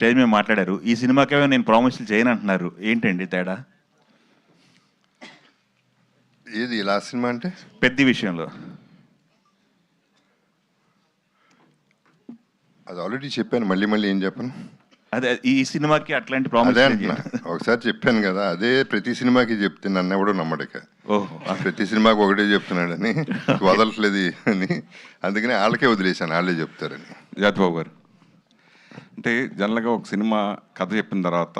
Stage మీద మాట్లాడారు. ఈ సినిమాకేమో నేను ప్రామిస్లు చేయను అంటున్నారు. ఏంటండి తేడా? ఏది లాస్ట్ సినిమా అంటే? పెద్ద విషయంలో అది ఆల్రెడీ చెప్పాను, మళ్ళీ మళ్ళీ ఏం చెప్పను. అదే ఈ సినిమాకి అట్లాంటి అదే ప్రామిస్ అంటున్నా, ఒకసారి చెప్పాను కదా, అదే ప్రతి సినిమాకి చెప్తే నన్ను ఎవడో నమ్మడక. ఓహో, ప్రతి సినిమాకి ఒకటే చెప్తున్నాడని, వదలట్లేదు అని, అందుకని వాళ్ళకే వదిలేశాను, వాళ్ళే చెప్తారని. జాతిబాబు గారు, అంటే జనరల్గా ఒక సినిమా కథ చెప్పిన తర్వాత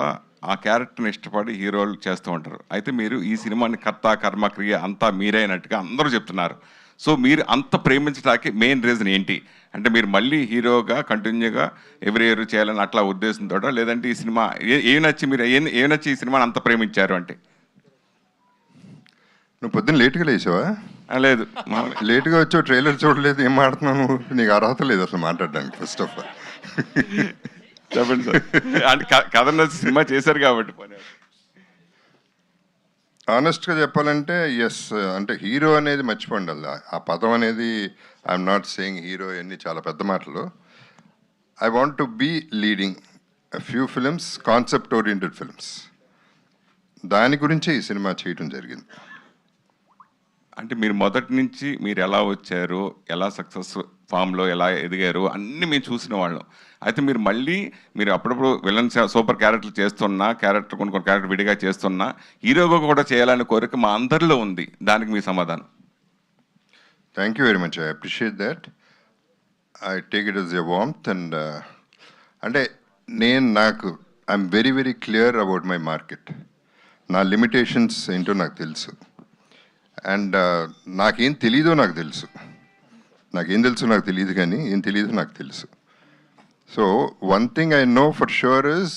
ఆ క్యారెక్టర్ని ఇష్టపడి హీరోలు చేస్తూ ఉంటారు. అయితే మీరు ఈ సినిమాని కర్త కర్మ క్రియ అంతా మీరైనట్టుగా అందరూ చెప్తున్నారు. సో మీరు అంత ప్రేమించడానికి మెయిన్ రీజన్ ఏంటి? అంటే మీరు మళ్ళీ హీరోగా కంటిన్యూగా ఎవ్రీ ఇయర్ చేయాలని అట్లా ఉద్దేశంతో, లేదంటే ఈ సినిమా ఏం నచ్చి మీరు ఏం నచ్చి ఈ సినిమాని అంత ప్రేమించారు అంటే? నువ్వు పొద్దున్న లేట్గా లేచావా? లేదు, లేట్గా వచ్చావు, ట్రైలర్ చూడలేదు, ఏం మాడుతున్నావు నువ్వు? నీకు అర్హత లేదు అసలు మాట్లాడడానికి, ఫస్ట్ ఆఫ్ ఆల్. చెప్పండి సార్. అంటే కథ నచ్చి సినిమా చేశారు కాబట్టి. ఆనెస్ట్గా చెప్పాలంటే ఎస్, అంటే హీరో అనేది మర్చిపోండి. అలా ఆ పదం అనేది, ఐఎమ్ నాట్ సేయింగ్ హీరో అన్ని చాలా పెద్ద మాటలు. I want to be leading few films, concept oriented films. దాని గురించే ఈ సినిమా చేయడం జరిగింది. అంటే మీరు మొదటి నుంచి మీరు ఎలా వచ్చారు, ఎలా సక్సెస్ ఫామ్లో ఎలా ఎదిగారు అన్నీ మేము చూసిన వాళ్ళం. అయితే మీరు మళ్ళీ మీరు అప్పుడప్పుడు విలన్ సూపర్ క్యారెక్టర్లు చేస్తున్నా, కొన్ని క్యారెక్టర్ విడిగా చేస్తున్నా, హీరోగా కూడా చేయాలనే కోరిక మా అందరిలో ఉంది. దానికి మీ సమాధానం? Thank you very much, I appreciate that. I take it as a warmth. And అంటే I'm very very clear about my market. నా లిమిటేషన్స్ ఏంటో నాకు తెలుసు. అండ్ నాకేం తెలీదో నాకు తెలుసు. నాకేం తెలుసు నాకు తెలియదు, కానీ ఏం తెలియదు నాకు తెలుసు. So one thing I know for sure is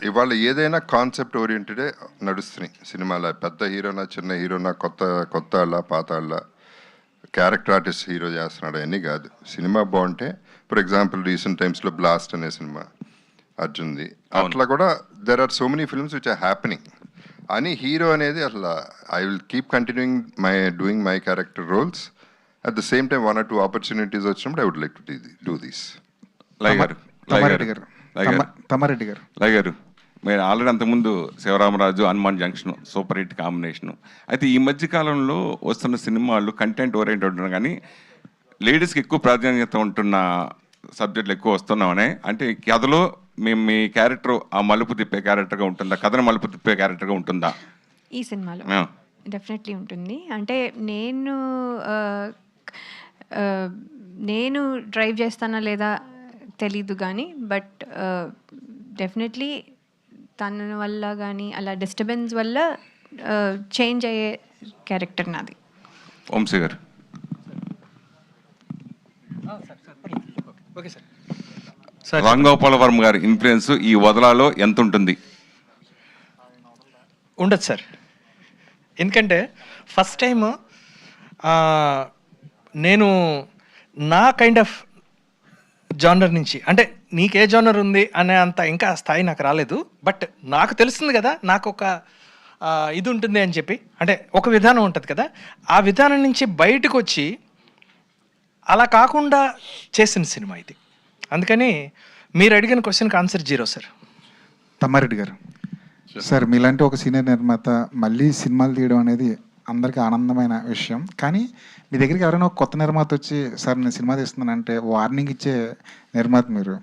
ఇవాళ ఏదైనా కాన్సెప్ట్ ఓరియంటెడే నడుస్తున్నాయి సినిమాలో. పెద్ద హీరోనా, చిన్న హీరోనా, కొత్త వాళ్ళ, పాత వాళ్ళ, క్యారెక్టర్ ఆర్టిస్ట్ హీరో చేస్తున్నాడు అవన్నీ కాదు. సినిమా బాగుంటే, ఫర్ ఎగ్జాంపుల్ రీసెంట్ టైమ్స్లో బ్లాస్ట్ అనే సినిమా అర్జున్ది, అట్లా కూడా there are so many films which are happening. అని హీరో అనేది అసలు I will keep continuing doing my character roles. At the same time 1 or 2 opportunities వచ్చినప్పుడు I would like to do these. Tammareddy garu, మీరు already అంతకుముందు Sivaramaraju, Hanuman junction super hit combination. అయితే ఈ మధ్యకాలంలో వస్తున్న సినిమాలు కంటెంట్ ఓరియంటెడ్ ఉంటున్నాయి, కానీ లేడీస్కి ఎక్కువ ప్రాధాన్యత ఉంటున్న సబ్జెక్టులు ఎక్కువ వస్తున్నామనే. అంటే కథలో మీ క్యారెక్టర్ ఆ మలుపు తిప్పే క్యారెక్టర్గా ఉంటుందా, కథను మలుపు తిప్పే క్యారెక్టర్గా ఉంటుందా ఈ సినిమాలో? డెఫినెట్లీ ఉంటుంది. అంటే నేను డ్రైవ్ చేస్తానా లేదా తెలీదు కానీ, బట్ డెఫినెట్లీ తన వల్ల కానీ అలా డిస్టర్బెన్స్ వల్ల చేంజ్ అయ్యే క్యారెక్టర్ నాది. వంశీ గారు. Okay sir. రామ్ గోపాల్ వర్మ గారి ఇన్ఫ్లుయెన్స్ ఈ వదలాలో ఎంత ఉంటుంది? ఉండదు సార్. ఎందుకంటే ఫస్ట్ టైం నేను నా కైండ్ ఆఫ్ జానర్ నుంచి, అంటే నీకే జానర్ ఉంది అనే అంత ఇంకా స్థాయి నాకు రాలేదు. బట్ నాకు తెలుస్తుంది కదా, నాకు ఒక ఇది ఉంటుంది అని చెప్పి, అంటే ఒక విధానం ఉంటుంది కదా, ఆ విధానం నుంచి బయటకు వచ్చి అలా కాకుండా చేసిన సినిమా ఇది. అందుకని మీరు అడిగిన క్వశ్చన్కి ఆన్సర్ 0 సార్. తమ్మారెడ్డి గారు సార్, మీలాంటి ఒక సీనియర్ నిర్మాత మళ్ళీ సినిమాలు తీయడం అనేది అందరికీ ఆనందమైన విషయం. కానీ మీ దగ్గరికి ఎవరైనా ఒక కొత్త నిర్మాత వచ్చి సార్ నేను సినిమా తీస్తున్నానంటే వార్నింగ్ ఇచ్చే నిర్మాత మీరు.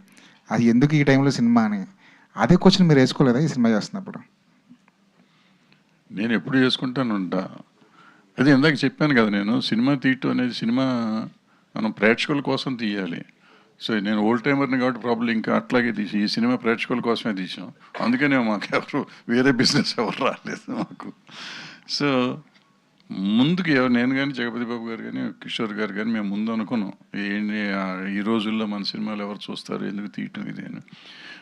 అది ఎందుకు ఈ టైంలో సినిమా అని అదే క్వశ్చన్ మీరు వేసుకోలేదా ఈ సినిమా చేస్తున్నప్పుడు? నేను ఎప్పుడు చేసుకుంటాను ఉంటా. అదే ఇందాక చెప్పాను కదా, నేను సినిమా తీయటం అనేది, సినిమా మనం ప్రేక్షకుల కోసం తీయాలి. సో నేను ఓల్డ్ టైమర్ని కాబట్టి ప్రాబ్లం ఇంకా అట్లాగే తీసి, ఈ సినిమా ప్రేక్షకుల కోసమే తీసాం. అందుకనే మాకు ఎవరు వేరే బిజినెస్ ఎవరు రాలేదు మాకు. సో ముందుకు నేను కానీ, జగపతి బాబు గారు కానీ, కిషోర్ గారు కానీ మేము ముందు అనుకున్నాం ఏంటి ఈ రోజుల్లో మన సినిమాలు ఎవరు చూస్తారు, ఎందుకు తీయటం ఇది అని.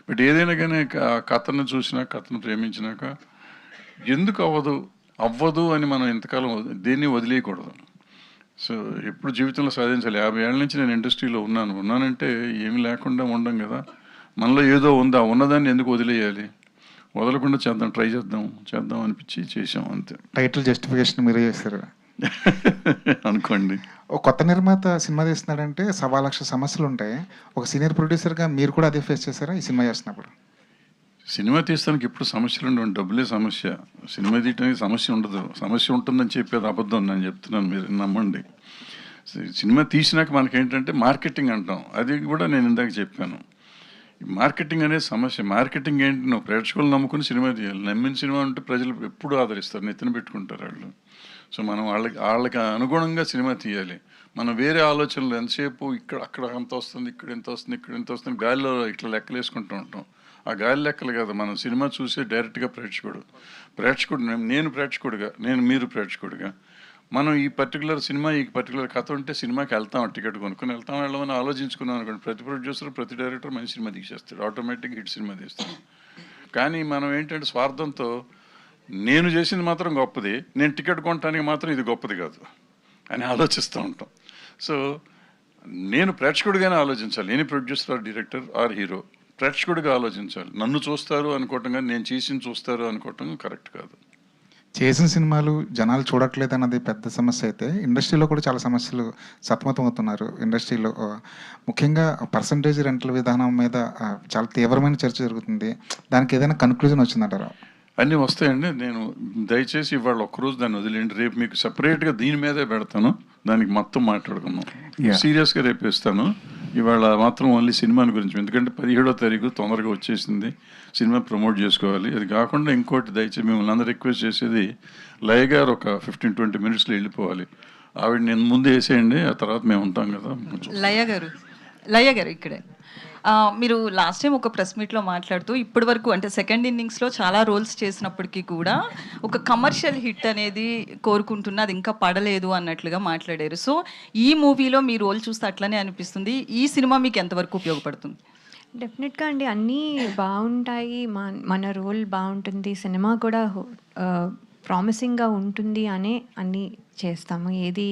బట్ ఏదైనా కానీ కథను చూసినా, కథను ప్రేమించినాక ఎందుకు అవ్వదు అని మనం ఎంతకాలం దేన్ని వదిలేయకూడదు. సో ఎప్పుడు జీవితంలో సాధించాలి. 50 ఏళ్ళ నుంచి నేను ఇండస్ట్రీలో ఉన్నానంటే ఏమి లేకుండా ఉండం కదా. మనలో ఏదో ఉందా, ఉన్నదాన్ని ఎందుకు వదిలేయాలి? వదలకుండా ట్రై చేద్దాం అనిపించి చేసాం అంతే. టైటిల్ జస్టిఫికేషన్ మీరే చేస్తారు. అనుకోండి. ఒక కొత్త నిర్మాత సినిమా తీస్తున్నాడంటే 1,00,000 సమస్యలు ఉంటాయి. ఒక సీనియర్ ప్రొడ్యూసర్గా మీరు కూడా అదే ఫేస్ చేశారా ఈ సినిమా చేస్తున్నప్పుడు? సినిమా తీస్తానికి ఎప్పుడు సమస్యలు ఉండవు, డబ్బులే సమస్య. సినిమా తీయడానికి సమస్య ఉండదు. సమస్య ఉంటుందని చెప్పేది అబద్ధం, నేను చెప్తున్నాను, మీరు నమ్మండి. సినిమా తీసినాక మనకేంటంటే మార్కెటింగ్ అంటాం, అది కూడా నేను ఇందాక చెప్పాను. మార్కెటింగ్ అనేది సమస్య. మార్కెటింగ్ ఏంటి, నువ్వు ప్రేక్షకులు నమ్ముకుని సినిమా తీయాలి. నమ్మిన సినిమా ఉంటే ప్రజలు ఎప్పుడు ఆదరిస్తారు, నెత్తిన పెట్టుకుంటారు వాళ్ళు. సో మనం వాళ్ళకి అనుగుణంగా సినిమా తీయాలి. మనం వేరే ఆలోచనలు ఎంతసేపు అక్కడ ఎంత వస్తుంది, ఇక్కడ ఎంత వస్తుంది, ఇక్కడ ఎంత వస్తుంది, గాలిలో ఇట్లా లెక్కలు వేసుకుంటూ ఉంటాం. ఆ గాలి లెక్కలు కదా మనం సినిమా చూసే డైరెక్ట్గా ప్రేక్షకుడు నేను ప్రేక్షకుడిగా, మీరు ప్రేక్షకుడిగా, మనం ఈ పర్టికులర్ సినిమా, ఈ పర్టికులర్ కథ ఉంటే సినిమాకి వెళ్తాం, టికెట్ కొనుక్కొని వెళ్ళమని ఆలోచించుకున్నాం అనుకోండి, ప్రతి ప్రొడ్యూసర్, ప్రతి డైరెక్టర్ మంచి సినిమా తీసేస్తాడు, ఆటోమేటిక్గా హిట్ సినిమా తీస్తాడు. కానీ మనం ఏంటంటే స్వార్థంతో నేను చేసింది మాత్రం గొప్పది, నేను టికెట్ కొనడానికి మాత్రం ఇది గొప్పది కాదు అని ఆలోచిస్తూ ఉంటాం. సో నేను ప్రేక్షకుడిగానే ఆలోచించాలి. నేను producer or director or hero, ప్రేక్షకుడిగా ఆలోచించాలి. నన్ను చూస్తారు అనుకోవటం కానీ నేను చేసింది చూస్తారు అనుకోవటం కరెక్ట్ కాదు. చేసిన సినిమాలు జనాలు చూడట్లేదు అన్నది పెద్ద సమస్య అయితే, ఇండస్ట్రీలో కూడా చాలా సమస్యలు సతమతం అవుతున్నారు. ఇండస్ట్రీలో ముఖ్యంగా పర్సంటేజ్ రెంటల్ విధానం మీద చాలా తీవ్రమైన చర్చ జరుగుతుంది. దానికి ఏదైనా కన్క్లూజన్ వచ్చిందంటారా? అన్నీ వస్తాయండి. నేను దయచేసి ఇవాళ ఒక్కరోజు దాన్ని వదిలేండి, రేపు మీకు సపరేట్గా దీని మీదే పెడతాను, దానికి మొత్తం మాట్లాడుకుందాం. సీరియస్గా రేపు ఇస్తాను. ఇవాళ మాత్రం ఓన్లీ సినిమాని గురించి, ఎందుకంటే 17వ తారీఖు తొందరగా వచ్చేసింది, సినిమా ప్రమోట్ చేసుకోవాలి. అది కాకుండా ఇంకోటి దయచేసి మిమ్మల్ని అందరూ రిక్వెస్ట్ చేసేది, లయ గారు ఒక 15-20 మినిట్స్లో వెళ్ళిపోవాలి. ఆవిడ నేను ముందు వేసేయండి, ఆ తర్వాత మేము ఉంటాం కదా. లయ గారు ఇక్కడే. మీరు లాస్ట్ టైం ఒక ప్రెస్ మీట్లో మాట్లాడుతూ ఇప్పటి వరకు అంటే సెకండ్ ఇన్నింగ్స్లో చాలా రోల్స్ చేసినప్పటికీ కూడా ఒక కమర్షియల్ హిట్ అనేది కోరుకుంటున్నా, అది ఇంకా పడలేదు అన్నట్లుగా మాట్లాడారు. సో ఈ మూవీలో మీ రోల్ చూస్తే అట్లనే అనిపిస్తుంది. ఈ సినిమా మీకు ఎంతవరకు ఉపయోగపడుతుంది? డెఫినెట్గా అండి, అన్నీ బాగుంటాయి, మన రోల్ బాగుంటుంది, సినిమా కూడా ప్రామిసింగ్గా ఉంటుంది అనే అన్నీ చేస్తాము. ఏది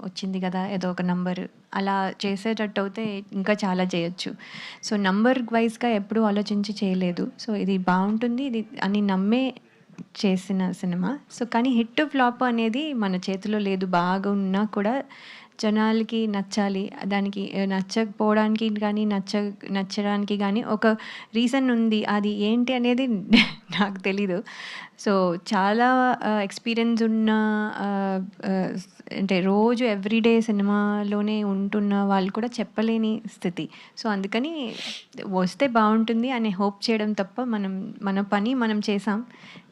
వచ్చింది కదా ఏదో ఒక నంబర్ అలా చేసేటట్టు అయితే ఇంకా చాలా చేయొచ్చు. సో నంబర్ వైజ్గా ఎప్పుడూ ఆలోచించి చేయలేదు. సో ఇది బాగుంటుంది ఇది అని నమ్మే చేసిన సినిమా. సో కానీ హిట్ ఫ్లాప్ అనేది మన చేతిలో లేదు. బాగా ఉన్నా కూడా జనాలకి నచ్చాలి, దానికి నచ్చకపోవడానికి కానీ నచ్చడానికి కానీ ఒక రీజన్ ఉంది. అది ఏంటి అనేది నాకు తెలీదు. సో చాలా ఎక్స్పీరియన్స్ ఉన్న అంటే రోజు ఎవ్రీడే సినిమాలోనే ఉంటున్న వాళ్ళు కూడా చెప్పలేని స్థితి. సో అందుకని వస్తే బాగుంటుంది అని హోప్ చేయడం తప్ప మన పని మనం చేసాం,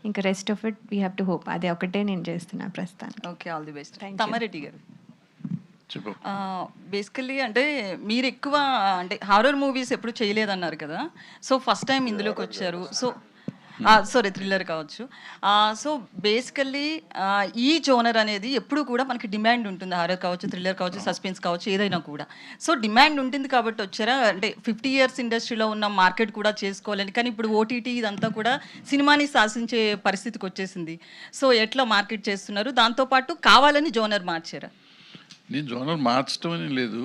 ఇంకా rest of it we have to hope. అదే ఒకటే నేను చేస్తున్నా ప్రస్తుతానికి. Okay, all the best. Tammareddy గారు, చెప్పు. బేసికల్లీ అంటే మీరు ఎక్కువ అంటే హారర్ మూవీస్ ఎప్పుడు చేయలేదన్నారు కదా, సో ఫస్ట్ టైం ఇందులోకి వచ్చారు. సో థ్రిల్లర్ కావచ్చు. సో బేసికల్లీ ఈ జోనర్ అనేది ఎప్పుడు కూడా మనకి డిమాండ్ ఉంటుంది. హారర్ కావచ్చు, థ్రిల్లర్ కావచ్చు, సస్పెన్స్ కావచ్చు, ఏదైనా కూడా. సో డిమాండ్ ఉంటుంది కాబట్టి వచ్చారా? అంటే 50 years ఇండస్ట్రీలో ఉన్న మార్కెట్ కూడా చేసుకోవాలని, కానీ ఇప్పుడు ఓటీటీ ఇదంతా కూడా సినిమాని శాసించే పరిస్థితికి వచ్చేసింది. సో ఎట్లా మార్కెట్ చేస్తున్నారు? దాంతోపాటు కావాలని జోనర్ మార్చారా? నేను జోనర్ మార్చడం అని లేదు.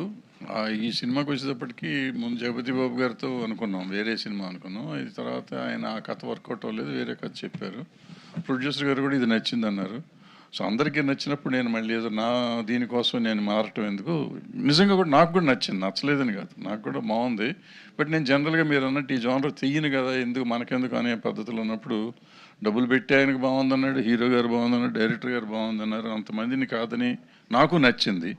ఈ సినిమాకి వచ్చేటప్పటికి ముందు జగపతి బాబు గారితో అనుకున్నాం, వేరే సినిమా అనుకున్నాం. ఇది తర్వాత ఆయన ఆ కథ వర్కౌట్ అవ్వలేదు, వేరే కథ చెప్పారు. ప్రొడ్యూసర్ గారు కూడా ఇది నచ్చింది అన్నారు. సో అందరికీ నచ్చినప్పుడు నేను మళ్ళీ ఏదో నా దీనికోసం నేను మారటం ఎందుకు, నిజంగా కూడా నాకు కూడా నచ్చింది, నచ్చలేదని కాదు, నాకు కూడా బాగుంది. బట్ నేను జనరల్గా మీరు అన్నట్టు ఈ జోనర్ తీయను కదా, ఎందుకు మనకెందుకు అనే పద్ధతులు ఉన్నప్పుడు డబ్బులు పెట్టి ఆయనకు బాగుందన్నాడు, హీరో గారు బాగుందన్నాడు, డైరెక్టర్ గారు బాగుందన్నారు, అంతమందిని కాదని నాకు నచ్చింది.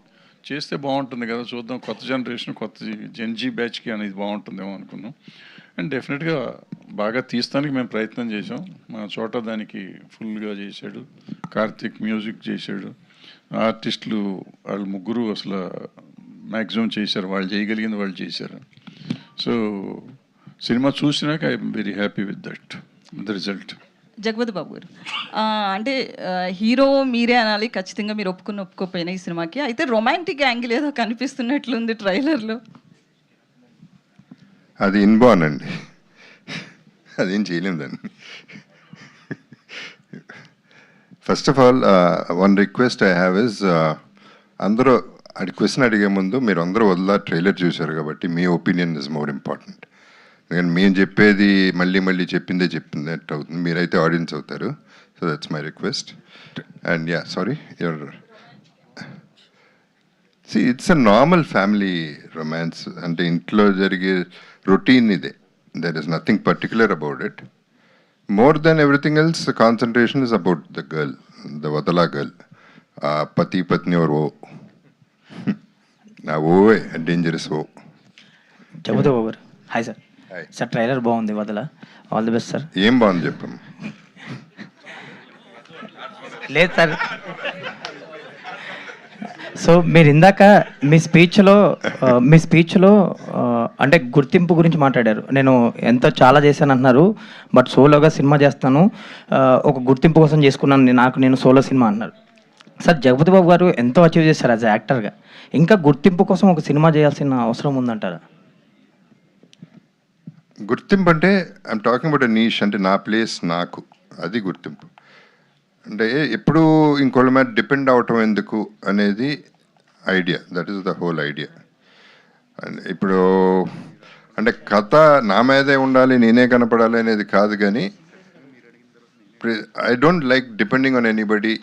చేస్తే బాగుంటుంది కదా, చూద్దాం, కొత్త జనరేషన్, కొత్త జెన్జీ బ్యాచ్కి అనేది బాగుంటుందేమో అనుకున్నాం. అండ్ డెఫినెట్గా బాగా తీస్తానికి మేము ప్రయత్నం చేసాం. మా చోట దానికి ఫుల్గా చేశాడు, కార్తిక్ మ్యూజిక్ చేశాడు, ఆర్టిస్టులు వాళ్ళు ముగ్గురు అసలు మ్యాక్సిమం చేశారు, వాళ్ళు చేయగలిగింది వాళ్ళు చేశారు. సో సినిమా చూసినాక I'm very happy with that the result. Jagapathi Babu garu, అంటే హీరో మీరే అనాలి ఖచ్చితంగా, మీరు ఒప్పుకోపోయినా ఈ సినిమాకి. అయితే రొమాంటిక్ యాంగిల్ ఏదో కనిపిస్తున్నట్లుంది ట్రైలర్లో. అది ఇన్బార్న్ అండి, అదేం చేయలేము దాన్ని. First of all one request I have is, అందరూ క్వశ్చన్ అడిగే ముందు మీరు అందరూ ట్రైలర్ చూశారు కాబట్టి మీ ఒపీనియన్ ఇస్ మోర్ ఇంపార్టెంట్. ఎందుకంటే మేము చెప్పేది మళ్ళీ చెప్పిందట్టు అవుతుంది, మీరైతే ఆడియన్స్ అవుతారు. So that's my request. And yeah, sorry, your it's a normal family romance. అంటే ఇంట్లో జరిగే రొటీన్ ఇదే. There is nothing particular about it. More than everything else concentration is about the girl, the వదలా girl. పతి పత్ని और वो నా ఓవే డేంజరస్ ఓ. చెబుతా బాబు. Hi sir. Hi. Sir trailer బాగుంది, Vadala. All the best sir. ఏం బాగుంది చెప్పాము. లేదు సార్. సో మీరు ఇందాక మీ స్పీచ్లో అంటే గుర్తింపు గురించి మాట్లాడారు. నేను ఎంతో చాలా చేశాను అంటున్నారు, బట్ సోలోగా సినిమా చేస్తాను, ఒక గుర్తింపు కోసం చేసుకున్నాను నేను సోలో సినిమా అన్నారు. సార్ జగపతి బాబు గారు ఎంతో అచీవ్ చేశారు యాజ్ యాక్టర్గా, ఇంకా గుర్తింపు కోసం ఒక సినిమా చేయాల్సిన అవసరం ఉందంటారా? గుర్తింపు అంటే I'm talking about a niche, అంటే నా ప్లేస్ నాకు, అది గుర్తింపు. అంటే ఎప్పుడు ఇంకోళ్ళ మీద డిపెండ్ అవటం ఎందుకు అనేది idea, that is the whole idea. ఇప్పుడు అంటే కథ నా మీదే ఉండాలి, నేనే కనపడాలి అనేది కాదు, కానీ I don't like depending on anybody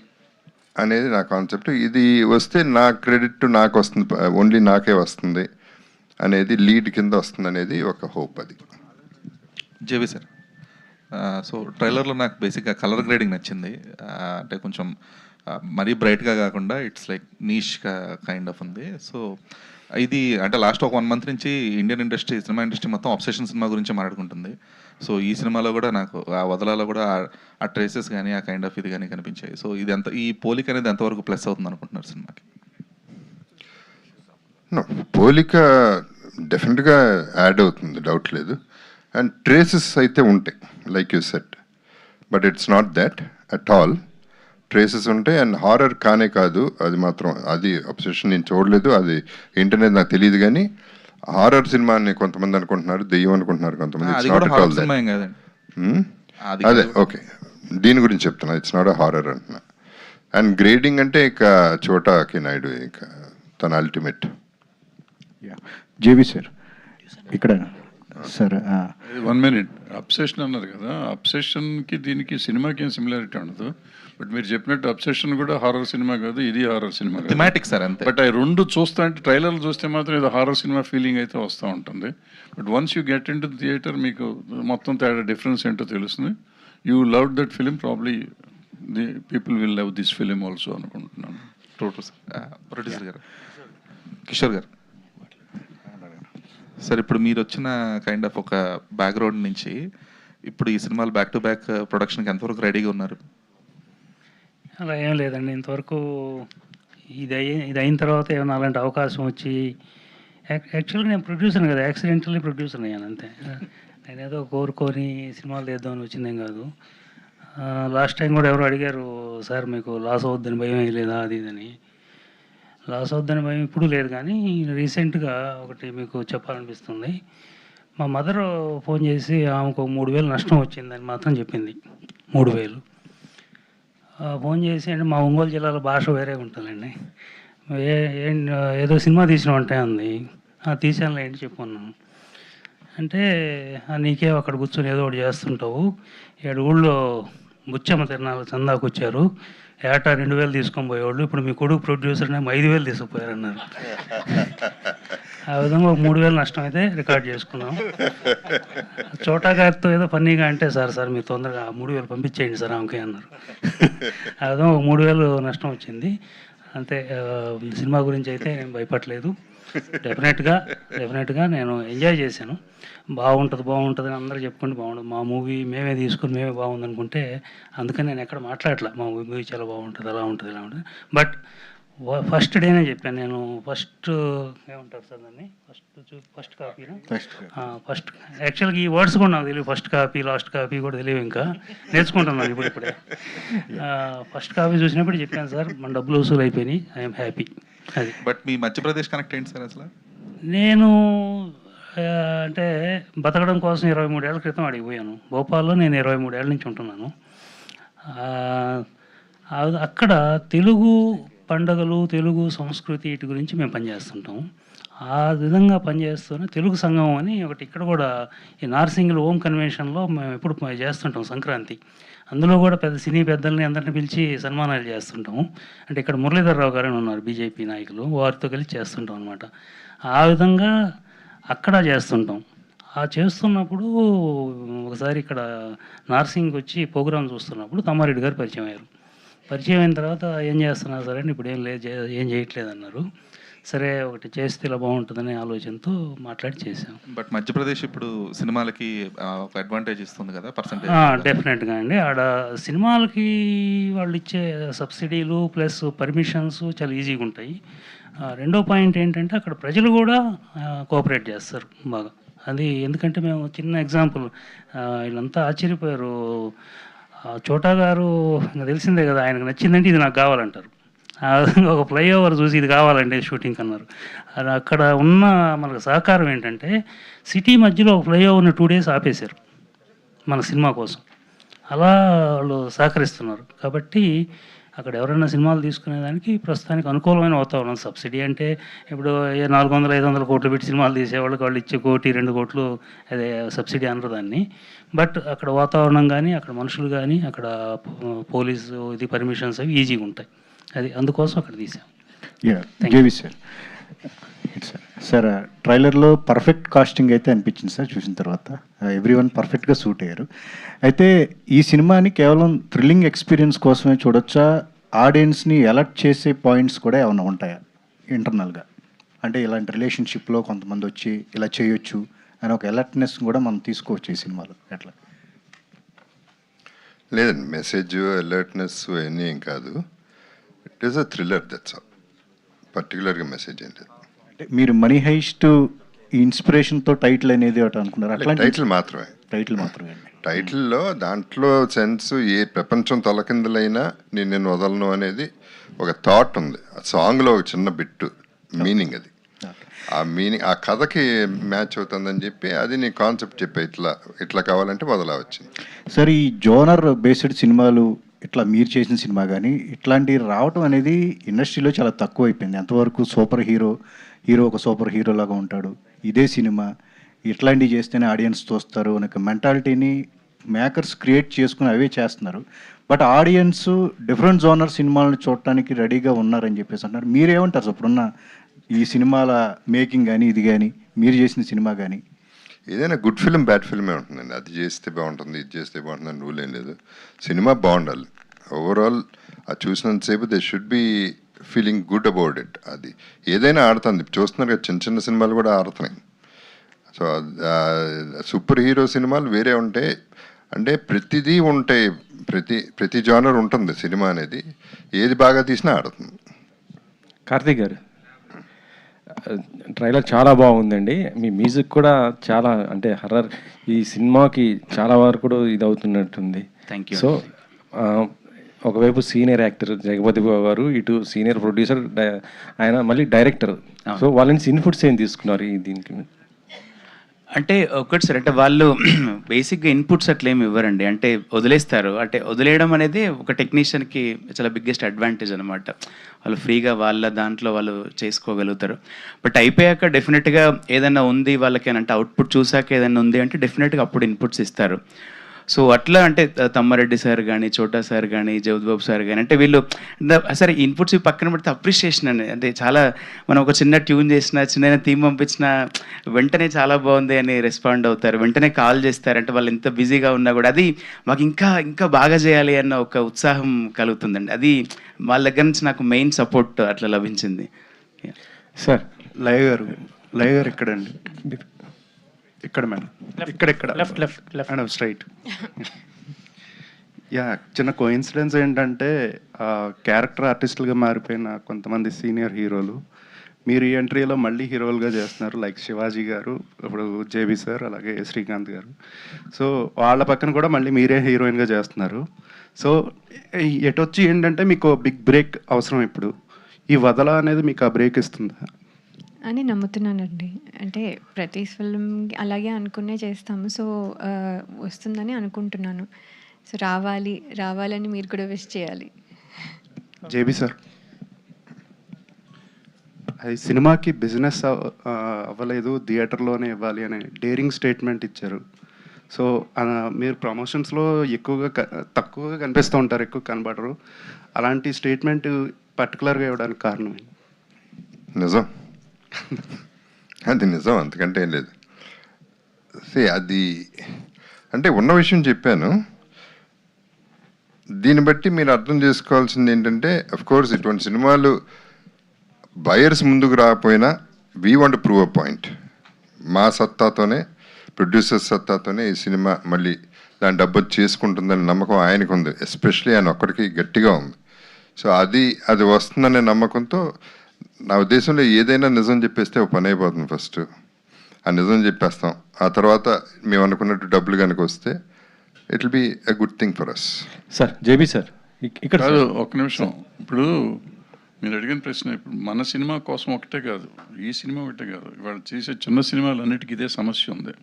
అనేది నా కాన్సెప్ట్. ఇది వస్తే నా క్రెడిట్ నాకు వస్తుంది, ఓన్లీ నాకే వస్తుంది అనేది, లీడ్ కింద వస్తుంది అనేది ఒక హోప్. అది జేవి సార్. సో ట్రైలర్లో నాకు బేసిక్గా కలర్ గ్రేడింగ్ నచ్చింది. అంటే కొంచెం మరీ బ్రైట్గా కాకుండా it's like niche kind of ఉంది. సో ఇది అంటే లాస్ట్ ఒక 1 month నుంచి ఇండియన్ ఇండస్ట్రీ, సినిమా ఇండస్ట్రీ మొత్తం అబ్సెషన్ సినిమా గురించి మాట్లాడుకుంటుంది. సో ఈ సినిమాలో కూడా నాకు ఆ వదలాలో కూడా ఆ ట్రేసెస్ కానీ ఆ కైండ్ ఆఫ్ ఇది కానీ కనిపించాయి. సో ఇది ఎంత, ఈ పోలిక అనేది ఎంతవరకు ప్లస్ అవుతుంది అనుకుంటున్నారు సినిమాకి? పోలిక డెఫినెట్గా యాడ్ అవుతుంది, డౌట్ లేదు. అండ్ ట్రేసెస్ అయితే ఉంటాయి, like you set, but it's not that at all. Traces ఉంటాయి. అండ్ హారర్ కానే కాదు, అది మాత్రం, అది అబ్సెషన్ నేను చూడలేదు, అది ఏంటనేది నాకు తెలియదు. కానీ హారర్ సినిమా అని కొంతమంది అనుకుంటున్నారు, దెయ్యం అనుకుంటున్నారు కొంతమంది. అదే ఓకే, దీని గురించి చెప్తున్నా, ఇట్స్ నాట్ అ హారర్ అంటున్నా. అండ్ గ్రేడింగ్ అంటే ఇక చోటాకి నాయుడు ఇక తన అల్టిమేట్. జేవి సార్ ఇక్కడ సార్ 1 minute. అబ్సెషన్ అన్నారు కదా, అబ్సెషన్కి దీనికి సినిమాకి ఏం సిమిలారిటీ ఉండదు. బట్ మీరు చెప్పినట్టు అబ్సెషన్ కూడా హారర్ సినిమా కాదు, ఇది హారర్ సినిమా కాదు, థిమాటిక్ సార్ అంతే. బట్ ఆ రెండు చూస్తా అంటే ట్రైలర్లు చూస్తే మాత్రం ఇది హారర్ సినిమా ఫీలింగ్ అయితే వస్తూ ఉంటుంది. But once you get into theatre మీకు మొత్తం తేడా డిఫరెన్స్ ఏంటో తెలుస్తుంది. You love that film, probably the people will love this film also అనుకుంటున్నాను. True sir. Producer garu, Kishore గారు సార్, ఇప్పుడు మీరు వచ్చిన కైండ్ ఆఫ్ ఒక బ్యాక్గ్రౌండ్ నుంచి ఇప్పుడు ఈ సినిమాలు బ్యాక్ టు బ్యాక్ ప్రొడక్షన్కి ఎంతవరకు రెడీగా ఉన్నారు? అలా ఏం లేదండి, ఇంతవరకు ఇది అయిన తర్వాత ఏమైనా అలాంటి అవకాశం వచ్చి, యాక్చువల్గా నేను ప్రొడ్యూసర్ని కదా, యాక్సిడెంటల్లీ ప్రొడ్యూసర్ అయ్యాను అంతే. నేనేదో కోరుకొని సినిమాలు తీద్దామని వచ్చిందేం కాదు. లాస్ట్ టైం కూడా ఎవరు అడిగారు, సార్ మీకు లాస్ అవుద్దని భయం వేయలేదా అది ఇదని. లాస్ అవుద్దని భయం ఇప్పుడు లేదు, కానీ రీసెంట్గా ఒకటి మీకు చెప్పాలనిపిస్తుంది. మా మదర్ ఫోన్ చేసి ఆమెకు 3,000 నష్టం వచ్చిందని మాత్రం చెప్పింది. 3,000 ఫోన్ చేసి, అంటే మా ఒంగోలు జిల్లాలో భాష వేరే ఉంటుందండి. ఏదో సినిమా తీసిన అంటే అంది. తీసానులే ఏంటి చెప్పుకున్నాను. అంటే నీకే అక్కడ కూర్చొని ఏదో ఒకటి చేస్తుంటావు, 7 ఊళ్ళో బుచ్చమ్మ తిరణాలు చందాకు వచ్చారు, ఏటా 2,000 తీసుకొని పోయేవాళ్ళు, ఇప్పుడు మీ కొడుకు ప్రొడ్యూసర్ 5,000 తీసుకుపోయారు అన్నారు. ఆ విధంగా ఒక 3,000 నష్టం అయితే రికార్డ్ చేసుకున్నాం. చోటా గారితో ఏదో ఫన్నీగా అంటే, సార్ మీరు తొందరగా 3,000 పంపించేయండి సార్ ఆమెకి అన్నారు. ఆ విధంగా ఒక 3,000 నష్టం వచ్చింది అంతే. సినిమా గురించి అయితే నేను భయపడలేదు. డెఫినెట్గా నేను ఎంజాయ్ చేశాను. బాగుంటుంది అని అందరూ చెప్పుకుంటే బాగుంటుంది. మా మూవీ మేమే తీసుకుని మేమే బాగుంది అనుకుంటే, అందుకని నేను ఎక్కడ మాట్లాడట్లా మా మూవీ చాలా బాగుంటుంది, అలా ఉంటుంది, ఇలా ఉంటుంది. బట్ ఫస్ట్ డేనే చెప్పాను నేను. ఫస్ట్ ఏమంటారు సార్ దాన్ని, ఫస్ట్ కాపీనా, ఫస్ట్ యాక్చువల్గా ఈ వర్డ్స్ కూడా నాకు తెలియదు. ఫస్ట్ కాపీ, లాస్ట్ కాపీ కూడా తెలియదు, ఇంకా నేర్చుకుంటున్నాను ఇప్పుడే. ఫస్ట్ కాపీ చూసినప్పుడు చెప్పాను, సార్ మన డబ్బులు వసూలు అయిపోయినాయి, ఐఎమ్ హ్యాపీ. అది. బట్ మీ మధ్యప్రదేశ్ కనెక్ట్ ఏంటి సార్ అసలు? నేను అంటే బతకడం కోసం 23 ఏళ్ల క్రితం అడిగిపోయాను. భోపాల్లో నేను 23 ఏళ్ళ నుంచి ఉంటున్నాను. అక్కడ తెలుగు పండగలు, తెలుగు సంస్కృతి వీటి గురించి మేము పనిచేస్తుంటాం. ఆ విధంగా పనిచేస్తూనే తెలుగు సంఘం అని ఒకటి ఇక్కడ కూడా ఈ నార్సింగిల్ ఓం కన్వెన్షన్లో మేము ఎప్పుడు చేస్తుంటాం సంక్రాంతి. అందులో కూడా పెద్ద సినీ పెద్దల్ని అందరిని పిలిచి సన్మానాలు చేస్తుంటాము. అంటే ఇక్కడ మురళీధర్రావు గారు అని ఉన్నారు బీజేపీ నాయకులు, వారితో కలిసి చేస్తుంటాం అనమాట. ఆ విధంగా అక్కడ చేస్తుంటాం. ఆ చేస్తున్నప్పుడు ఒకసారి ఇక్కడ నార్సింగ్కి వచ్చి ప్రోగ్రాం చూస్తున్నప్పుడు తమ్మారెడ్డి గారు పరిచయం అయ్యారు. పరిచయం అయిన తర్వాత ఏం చేస్తున్నారు సరే అంటే ఇప్పుడు ఏం చేయట్లేదు అన్నారు. సరే ఒకటి చేస్తే ఇలా బాగుంటుందనే ఆలోచనతో మాట్లాడి చేసాం. బట్ మధ్యప్రదేశ్ ఇప్పుడు సినిమాలకి ఒక అడ్వాంటేజ్ ఇస్తుంది కదా పర్సంటేజ్. డెఫినెట్గా అండి. ఆడ సినిమాలకి వాళ్ళు ఇచ్చే సబ్సిడీలు ప్లస్ పర్మిషన్స్ చాలా ఈజీగా ఉంటాయి. రెండో పాయింట్ ఏంటంటే అక్కడ ప్రజలు కూడా కోఆపరేట్ చేస్తారు బాగా. అది ఎందుకంటే మేము చిన్న ఎగ్జాంపుల్, వీళ్ళంతా ఆశ్చర్యపోయారు. చోటా గారు ఇంకా తెలిసిందే కదా, ఆయనకు నచ్చిందంటే ఇది నాకు కావాలంటారు. ఒక ఫ్లైఓవర్ చూసి ఇది కావాలండి షూటింగ్ అన్నారు. అది అక్కడ ఉన్న మనకు సహకారం ఏంటంటే సిటీ మధ్యలో ఒక ఫ్లైఓవర్ని 2 days ఆపేశారు మన సినిమా కోసం. అలా వాళ్ళు సహకరిస్తున్నారు. కాబట్టి అక్కడ ఎవరైనా సినిమాలు తీసుకునేదానికి ప్రస్తుతానికి అనుకూలమైన వాతావరణం. సబ్సిడీ అంటే ఇప్పుడు 400-500 కోట్లు పెట్టి సినిమాలు తీసేవాళ్ళకి వాళ్ళు ఇచ్చే 1-2 కోట్లు అదే సబ్సిడీ అనరు దాన్ని. బట్ అక్కడ వాతావరణం కానీ అక్కడ మనుషులు కానీ అక్కడ పోలీసు ఇది పర్మిషన్స్ అవి ఈజీగా ఉంటాయి. అది అందుకోసం అక్కడ తీసాం. జేవి సార్, సార్ ట్రైలర్లో పర్ఫెక్ట్ కాస్టింగ్ అయితే అనిపించింది సార్ చూసిన తర్వాత. ఎవ్రీవన్ పర్ఫెక్ట్గా సూట్ అయ్యారు. అయితే ఈ సినిమాని కేవలం థ్రిల్లింగ్ ఎక్స్పీరియన్స్ కోసమే చూడొచ్చా? ఆడియన్స్ని అలర్ట్ చేసే పాయింట్స్ కూడా ఏమైనా ఉంటాయా ఇంటర్నల్గా? అంటే ఇలాంటి రిలేషన్షిప్లో కొంతమంది వచ్చి ఇలా చేయొచ్చు అని ఒక అలర్ట్నెస్ కూడా మనం తీసుకోవచ్చు ఈ సినిమాలో, ఎట్లా? లేదండి, మెసేజ్ అలర్ట్నెస్ అన్నీ ఏం కాదు. It is a thriller, that's all. పర్టికులర్గా మెసేజ్ ఏంటి? అంటే మీరు మనీ హైస్ట్ ఇన్స్పిరేషన్తో టైటిల్ అనేది ఒకటి అనుకున్నారు? అట్లా టైటిల్ మాత్రమే. టైటిల్లో దాంట్లో సెన్స్ ఏ ప్రపంచం తలకిందులైనా నేను వదలను అనేది ఒక థాట్ ఉంది. ఆ సాంగ్లో ఒక చిన్న బిట్టు మీనింగ్, అది ఆ మీనింగ్ ఆ కథకి మ్యాచ్ అవుతుందని చెప్పి అది నీ కాన్సెప్ట్ చెప్పే ఇట్లా కావాలంటే వదలా వచ్చింది. సార్, ఈ జోనర్ బేస్డ్ సినిమాలు ఇట్లా మీరు చేసిన సినిమా కానీ ఇట్లాంటివి రావటం అనేది ఇండస్ట్రీలో చాలా తక్కువ అయిపోయింది. ఎంతవరకు సూపర్ హీరో ఒక సూపర్ హీరో లాగా ఉంటాడు, ఇదే సినిమా ఇట్లాంటివి చేస్తేనే ఆడియన్స్ చూస్తారు అనే మెంటాలిటీని మేకర్స్ క్రియేట్ చేసుకుని అవే చేస్తున్నారు. బట్ ఆడియన్స్ డిఫరెంట్ జోనర్ సినిమాలను చూడటానికి రెడీగా ఉన్నారని చెప్పేసి అంటున్నారు. మీరేమంటారు సార్ ఇప్పుడున్న ఈ సినిమాల మేకింగ్ కానీ ఇది కానీ మీరు చేసిన సినిమా కానీ? ఏదైనా గుడ్ ఫిల్మ్ బ్యాడ్ ఫిల్మే ఉంటుందండి. అది చేస్తే బాగుంటుంది, ఇది చేస్తే బాగుంటుంది అని రూల్ ఏం లేదు. సినిమా బాగుండాలి ఓవరాల్. అది చూసినంతసేపు they should be feeling good about it. అది ఏదైనా ఆడుతుంది. చూస్తున్నారు కదా, చిన్న చిన్న సినిమాలు కూడా ఆడుతున్నాయి. సో సూపర్ హీరో సినిమాలు వేరే ఉంటాయి. అంటే ప్రతిదీ ఉంటాయి, ప్రతి జానర్ ఉంటుంది సినిమా అనేది. ఏది బాగా తీసినా ఆడుతుంది. కార్తీక్ గారు, ట్రైలర్ చాలా బాగుందండి. మీ మ్యూజిక్ కూడా చాలా, అంటే హర్రర్ ఈ సినిమాకి చాలా వరకు కూడా ఇది అవుతున్నట్టుంది. Thank you. సో ఒకవైపు సీనియర్ యాక్టర్ జగపతి బాబు గారు, ఇటు సీనియర్ ప్రొడ్యూసర్ ఆయన, మళ్ళీ డైరెక్టర్. సో వాళ్ళ నుంచి ఇన్పుట్స్ ఏం తీసుకున్నారు దీనికి? అంటే ఒకటి సార్, అంటే వాళ్ళు బేసిక్గా ఇన్పుట్స్ అట్లా ఏమి ఇవ్వరండి, అంటే వదిలేస్తారు. అంటే వదిలేయడం అనేది ఒక టెక్నీషియన్కి చాలా బిగ్గెస్ట్ అడ్వాంటేజ్ అనమాట. వాళ్ళు ఫ్రీగా వాళ్ళ దాంట్లో వాళ్ళు చేసుకోగలుగుతారు. బట్ అయిపోయాక డెఫినెట్గా ఏదైనా ఉంది వాళ్ళకి అంటే అవుట్పుట్ చూసాక ఏదైనా ఉంది అంటే డెఫినెట్గా అప్పుడు ఇన్పుట్స్ ఇస్తారు. సో అట్లా అంటే తమ్మారెడ్డి సార్ కానీ, చోటా సార్ కానీ, జగద్బాబు సార్ కానీ, అంటే వీళ్ళు సరే ఇన్పుట్స్ పక్కన పెడితే అప్రిషియేషన్ అని, అంటే చాలా మనం ఒక చిన్న ట్యూన్ చేసిన, చిన్న థీమ్ పంపించిన వెంటనే చాలా బాగుంది అని రెస్పాండ్ అవుతారు, వెంటనే కాల్ చేస్తారు. అంటే వాళ్ళు ఎంత బిజీగా ఉన్నా కూడా అది మాకు ఇంకా బాగా చేయాలి అన్న ఒక ఉత్సాహం కలుగుతుందండి. అది వాళ్ళ దగ్గర నుంచి నాకు మెయిన్ సపోర్ట్ అట్లా లభించింది. సార్ లైవ్ గారు ఇక్కడండి, ఇక్కడ మేడం, ఇక్కడ లెఫ్ట్ మేడం, స్ట్రైట్. యా, చిన్న కోఇన్సిడెన్స్ ఏంటంటే క్యారెక్టర్ ఆర్టిస్టులుగా మారిపోయిన కొంతమంది సీనియర్ హీరోలు మీరు ఈ ఎంట్రీలో మళ్ళీ హీరోలుగా చేస్తున్నారు. లైక్ శివాజీ గారు, ఇప్పుడు జేబీ సార్, అలాగే శ్రీకాంత్ గారు. సో వాళ్ళ పక్కన కూడా మళ్ళీ మీరే హీరోయిన్గా చేస్తున్నారు. సో ఎటొచ్చి ఏంటంటే మీకు బిగ్ బ్రేక్ అవసరం. ఇప్పుడు ఈ వదల అనేది మీకు ఆ బ్రేక్ ఇస్తుందా అని నమ్ముతున్నానండి. అంటే ప్రతి ఫిల్మ్ అలాగే అనుకునే చేస్తాము. సో వస్తుందని అనుకుంటున్నాను. సో రావాలని మీరు కూడా విష్ చేయాలి. జేబీ సార్, అది సినిమాకి బిజినెస్ అవ్వలేదు, థియేటర్లోనే ఇవ్వాలి అనే డేరింగ్ స్టేట్మెంట్ ఇచ్చారు. సో మీరు ప్రమోషన్స్లో తక్కువగా కనిపిస్తూ ఉంటారు, ఎక్కువ కనబడరు. అలాంటి స్టేట్మెంట్ పర్టికులర్గా ఇవ్వడానికి కారణం నిజం. అది నిజం, అంతకంటే ఏం లేదు. అది అంటే ఉన్న విషయం చెప్పాను. దీన్ని బట్టి మీరు అర్థం చేసుకోవాల్సింది ఏంటంటే, కోర్స్ ఇటువంటి సినిమాలు బయర్స్ ముందుకు రాకపోయినా we want to prove a point. మా సత్తాతోనే, ప్రొడ్యూసర్స్ సత్తాతోనే ఈ సినిమా మళ్ళీ దాని డబ్బు చేసుకుంటుందని నమ్మకం ఆయనకు ఉంది. ఎస్పెషలీ ఆయన ఒక్కడికి గట్టిగా ఉంది. సో అది వస్తుందనే నమ్మకంతో నా ఉద్దేశంలో ఏదైనా నిజం చెప్పేస్తే ఒక పని అయిపోతుంది. ఫస్ట్ ఆ నిజం చెప్పేస్తాం, ఆ తర్వాత మేము అనుకున్నట్టు డబ్బులు కనుక వస్తే it will be a good thing for us. Sir JB sir ఇక్కడ కాదు, ఒక్క నిమిషం. ఇప్పుడు మీరు అడిగిన ప్రశ్న, ఇప్పుడు మన సినిమా కోసం ఒకటే కాదు, ఈ సినిమా ఒకటే కాదు, ఇవాళ చేసే చిన్న సినిమాలు అన్నిటికీ ఇదే సమస్య ఉంది.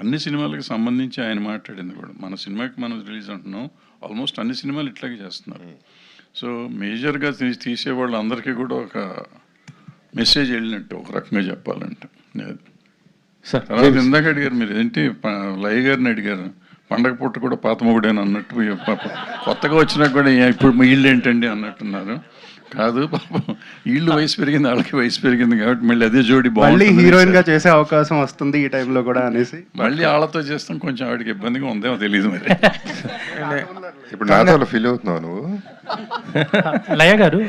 అన్ని సినిమాలకు సంబంధించి ఆయన మాట్లాడింది కూడా, మన సినిమాకి మనం రిలీజ్ అంటున్నాం, ఆల్మోస్ట్ అన్ని సినిమాలు ఇట్లాగే చేస్తున్నారు. సో మేజర్గా తీసేవాళ్ళు అందరికీ కూడా ఒక మెసేజ్ వెళ్ళినట్టు, ఒక రకంగా చెప్పాలంటే. తర్వాత ఇందాక అడిగారు మీరు, ఏంటి లయ గారిని అడిగారు, పండగ పుట్ట కూడా పాత మొగుడేని అన్నట్టు, కొత్తగా వచ్చినా కూడా ఇప్పుడు వీళ్ళు ఏంటండి అన్నట్టున్నారు. కాదు పాపం, వీళ్ళు వయసు పెరిగింది, వాళ్ళకి వయసు పెరిగింది కాబట్టి మళ్ళీ అదే జోడి మళ్ళీ హీరోయిన్ గా చేసే అవకాశం వస్తుంది ఈ టైంలో కూడా అనేసి మళ్ళీ వాళ్ళతో చేస్తాం. కొంచెం ఆవిడకి ఇబ్బందిగా ఉందేమో తెలియదు మరి. ఇప్పుడు నాతో ఫీల్ అవుతున్నావు నువ్వు? లయ గారు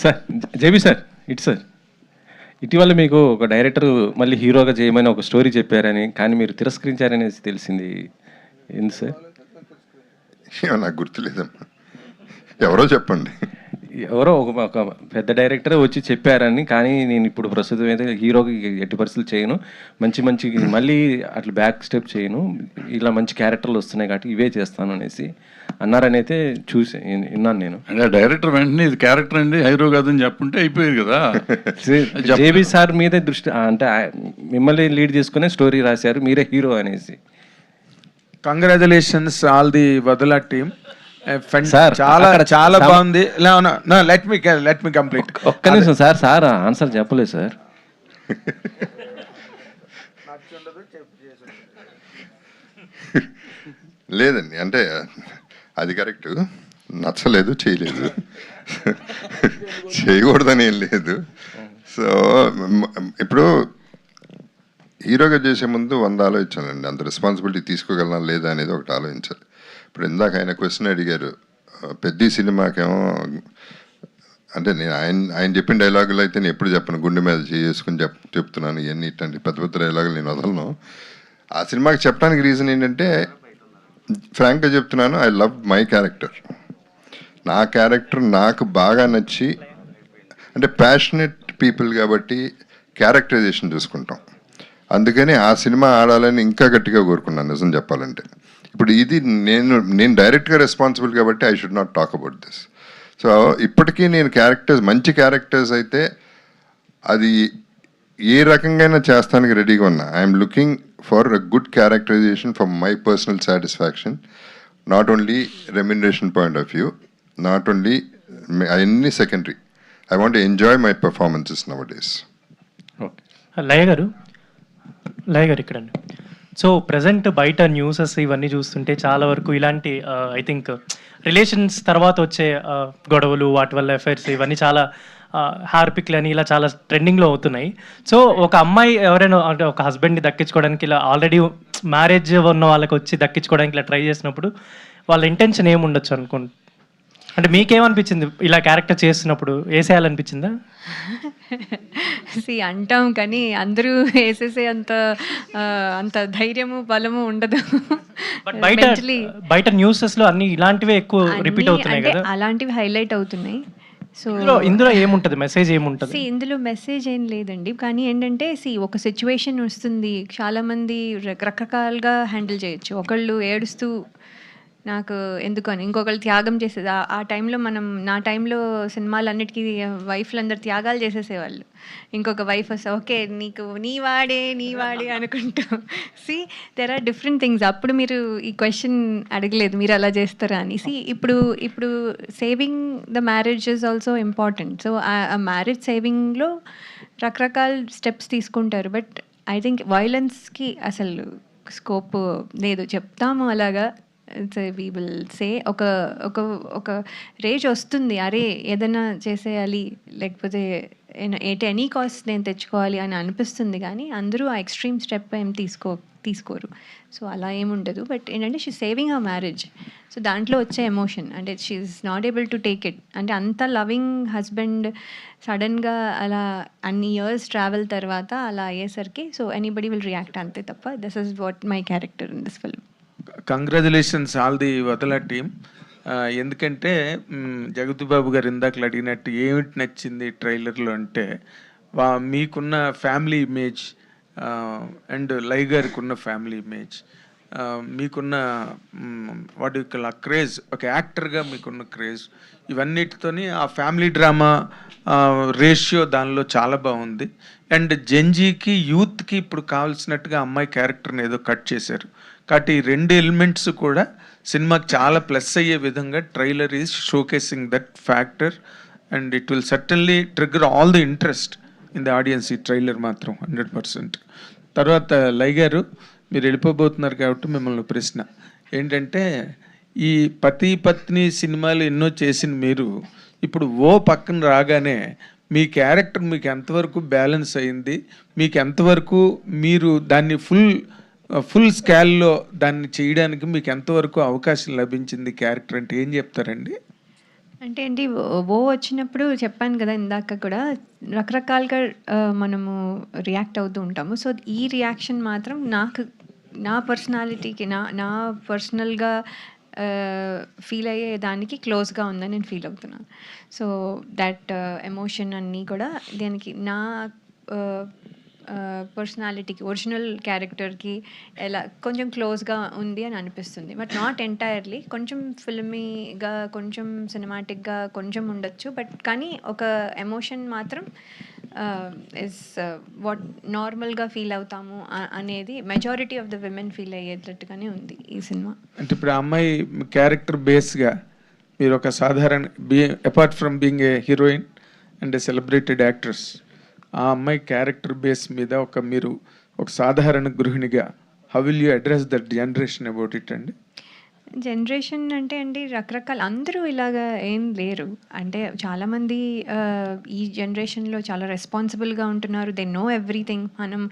సార్, జేబీ సార్, సార్ ఇటీవల మీకు ఒక డైరెక్టర్ మళ్ళీ హీరోగా చేయమని ఒక స్టోరీ చెప్పారని, కానీ మీరు తిరస్కరించారనేసి తెలిసింది. ఏంది సార్? నాకు గుర్తులేదమ్మా, ఎవరో చెప్పండి. ఎవరో ఒక పెద్ద డైరెక్టరే వచ్చి చెప్పారని, కానీ నేను ఇప్పుడు ప్రస్తుతం అయితే హీరోకి ఎట్టి పరిస్థితులు చేయను, మంచి మళ్ళీ అట్లా బ్యాక్ స్టెప్ చేయను, ఇలా మంచి క్యారెక్టర్లు వస్తున్నాయి కాబట్టి ఇవే చేస్తాను అనేసి అన్నారని అయితే విన్నాను నేను. అంటే డైరెక్టర్ వెంటనే ఇది క్యారెక్టర్ అండి, హీరో కాదని చెప్పుంటే అయిపోయేది కదా. జేబీ సార్ మీదే దృష్టి, అంటే మిమ్మల్ని లీడ్ చేసుకునే స్టోరీ రాశారు, మీరే హీరో అనేసి. Congratulations all the Vadala team. చాలా బాగుంది. Let me complete. ఒక్క నిమిషం సార్ ఆన్సర్ చెప్పలేదు సార్. లేదండి, అంటే అది కరెక్ట్, నచ్చలేదు, చేయలేదు, చేయకూడదని ఏం లేదు. సో ఇప్పుడు హీరోగా చేసే ముందు 100 ఆలోచించాలండి, అంత రెస్పాన్సిబిలిటీ తీసుకోగలనా లేదా అనేది ఒకటి ఆలోచించాలి. ఇప్పుడు ఇందాక ఆయన క్వశ్చన్ అడిగారు, పెద్ద సినిమాకేమో అంటే నేను ఆయన చెప్పిన డైలాగులు అయితే నేను ఎప్పుడు చెప్పను, గుండె మీద చేసుకుని చెప్తున్నాను. ఇవన్నీ ఇట్లాంటి పెద్ద డైలాగులు నేను వదలను. ఆ సినిమాకి చెప్పడానికి రీజన్ ఏంటంటే, ఫ్రాంక్గా చెప్తున్నాను, ఐ లవ్ మై క్యారెక్టర్. నా క్యారెక్టర్ నాకు బాగా నచ్చి, అంటే ప్యాషనెట్ పీపుల్ కాబట్టి క్యారెక్టరైజేషన్ చూసుకుంటాం. అందుకని ఆ సినిమా ఆడాలని ఇంకా గట్టిగా కోరుకున్నాను నిజం చెప్పాలంటే. ఇప్పుడు ఇది నేను డైరెక్ట్గా రెస్పాన్సిబుల్ కాబట్టి I should not talk about this. So ఇప్పటికీ నేను మంచి క్యారెక్టర్స్ అయితే అది ఏ రకంగా చేస్తానికి రెడీగా ఉన్నా. I'm looking for a good characterisation for my personal satisfaction, not only remuneration point of view, not only అన్ని secondary. I want to enjoy my performances nowadays. Laya garu ఇక్కడండి. సో ప్రజెంట్ బయట న్యూసెస్ ఇవన్నీ చూస్తుంటే చాలా వరకు ఇలాంటి ఐ థింక్ రిలేషన్స్ తర్వాత వచ్చే గొడవలు, వాటి వల్ల ఎఫైర్స్, ఇవన్నీ చాలా హార్పిక్లు అని ఇలా చాలా ట్రెండింగ్లో అవుతున్నాయి. సో ఒక అమ్మాయి ఎవరైనా అంటే ఒక హస్బెండ్ని దక్కించుకోవడానికి ఇలా ఆల్రెడీ మ్యారేజ్ ఉన్న వాళ్ళకి వచ్చి దక్కించుకోవడానికి ఇలా ట్రై చేసినప్పుడు వాళ్ళ ఇంటెన్షన్ ఏముండొచ్చు అనుకోండి? అంటే మీకేమనిపించింది ఇలా క్యారెక్టర్ చేస్తున్నప్పుడు? వేసేయాలనిపించిందా? అంటాం కానీ అందరూ వేసేసే అంత ధైర్యము బలము ఉండదు. బయట న్యూసెస్లో అన్ని ఇలాంటివే ఎక్కువ రిపీట్ అవుతున్నాయి కదా, అలాంటివి హైలైట్ అవుతున్నాయి. సో ఇందులో ఏముంటుంది, మెసేజ్ ఏముంటుంది? ఇందులో మెసేజ్ ఏం లేదండి, కానీ ఏంటంటే ఒక సిచ్యువేషన్ వస్తుంది, చాలామంది రకరకాలుగా హ్యాండిల్ చేయొచ్చు. ఒకళ్ళు ఏడుస్తూ నాకు ఎందుకు అని ఇంకొకళ్ళు త్యాగం చేసేది ఆ టైంలో నా టైంలో సినిమాలన్నిటికీ వైఫ్లందరూ త్యాగాలు చేసేసేవాళ్ళు. ఇంకొక వైఫ్ వస్తే ఓకే నీకు నీ వాడే అనుకుంటూ దెర్ ఆర్ డిఫరెంట్ థింగ్స్. అప్పుడు మీరు ఈ క్వశ్చన్ అడగలేదు మీరు అలా చేస్తారా అని. ఇప్పుడు saving the marriage is also important. So ఆ మ్యారేజ్ సేవింగ్లో రకరకాల స్టెప్స్ తీసుకుంటారు. బట్ ఐ థింక్ వైలెన్స్కి అసలు స్కోప్ లేదు. చెప్తాము అలాగా, వీ విల్ సే ఒక రేజ్ వస్తుంది, అరే ఏదైనా చేసేయాలి లేకపోతే ఎట్ ఎనీ కాస్ట్ నేను తెచ్చుకోవాలి అని అనిపిస్తుంది. కానీ అందరూ ఆ ఎక్స్ట్రీమ్ స్టెప్ ఏం తీసుకోరు. సో అలా ఏముండదు. బట్ ఏంటంటే she saving a marriage. So దాంట్లో వచ్చే ఎమోషన్ అంటే she is not able to take it. అంటే అంత లవింగ్ హస్బెండ్ సడన్గా అలా అన్ని ఇయర్స్ ట్రావెల్ తర్వాత అలా అయ్యేసరికి సో ఎనీబడి విల్ రియాక్ట్ అంతే తప్ప. This is what my character in this film. Congratulations all the Vadala team. ఎందుకంటే జగతి బాబు గారు ఇందాకలు అడిగినట్టు ఏమిటి నచ్చింది ట్రైలర్లో అంటే మీకున్న ఫ్యామిలీ ఇమేజ్ అండ్ లై గారికి ఉన్న ఫ్యామిలీ ఇమేజ్, మీకున్న వాటి యొక్క క్రేజ్, ఒక యాక్టర్గా మీకున్న క్రేజ్, ఇవన్నిటితోని ఆ ఫ్యామిలీ డ్రామా రేషియో దానిలో చాలా బాగుంది. అండ్ జెంజీకి యూత్కి ఇప్పుడు కావాల్సినట్టుగా అమ్మాయి క్యారెక్టర్ని ఏదో కట్ చేశారు. కాబట్టి ఈ రెండు ఎలిమెంట్స్ కూడా సినిమాకి చాలా ప్లస్ అయ్యే విధంగా trailer is showcasing that factor and it will certainly trigger all the interest in the audience. ఈ ట్రైలర్ మాత్రం 100%. తర్వాత లై గారు మీరు వెళ్ళిపోబోతున్నారు కాబట్టి మిమ్మల్ని ప్రశ్న ఏంటంటే, ఈ పతి పత్ని సినిమాలు ఎన్నో చేసిన మీరు ఇప్పుడు ఓ పక్కన రాగానే మీ క్యారెక్టర్ మీకు ఎంతవరకు బ్యాలెన్స్ అయింది, మీకు ఎంతవరకు మీరు దాన్ని ఫుల్ స్కేల్లో దాన్ని చేయడానికి మీకు ఎంతవరకు అవకాశం లభించింది క్యారెక్టర్ అంటే ఏం చెప్తారండి? అంటే అండి ఓ వచ్చినప్పుడు చెప్పాను కదా ఇందాక కూడా రకరకాలుగా మనము రియాక్ట్ అవుతూ ఉంటాము. సో ఈ రియాక్షన్ మాత్రం నా పర్సనాలిటీకి నా పర్సనల్గా ఫీల్ అయ్యే దానికి క్లోజ్గా ఉందని నేను ఫీల్ అవుతున్నాను. సో దట్ ఎమోషన్ అన్నీ కూడా దానికి నా పర్సనాలిటీకి ఒరిజినల్ క్యారెక్టర్కి ఎలా కొంచెం క్లోజ్గా ఉంది అని అనిపిస్తుంది. బట్ నాట్ ఎంటైర్లీ, కొంచెం ఫిల్మీగా కొంచెం సినిమాటిక్గా కొంచెం ఉండొచ్చు. బట్ కానీ ఒక ఎమోషన్ మాత్రం ఇస్ వాట్ నార్మల్గా ఫీల్ అవుతాము అనేది majority of the women feel అయ్యేటట్టుగానే ఉంది ఈ సినిమా. అంటే ఇప్పుడు ఆ అమ్మాయి క్యారెక్టర్ బేస్గా మీరు ఒక సాధారణ apart from being a heroine and a celebrated actress, ఆ అమ్మాయి క్యారెక్టర్ బేస్ మీద మీరు ఒక సాధారణ గృహిణిగా how will you address that generation about it అండి? జనరేషన్ అంటే అండి రకరకాల అందరూ ఇలాగా ఏం లేరు. అంటే చాలామంది ఈ జనరేషన్లో చాలా రెస్పాన్సిబుల్గా ఉంటున్నారు. They know everything. మనం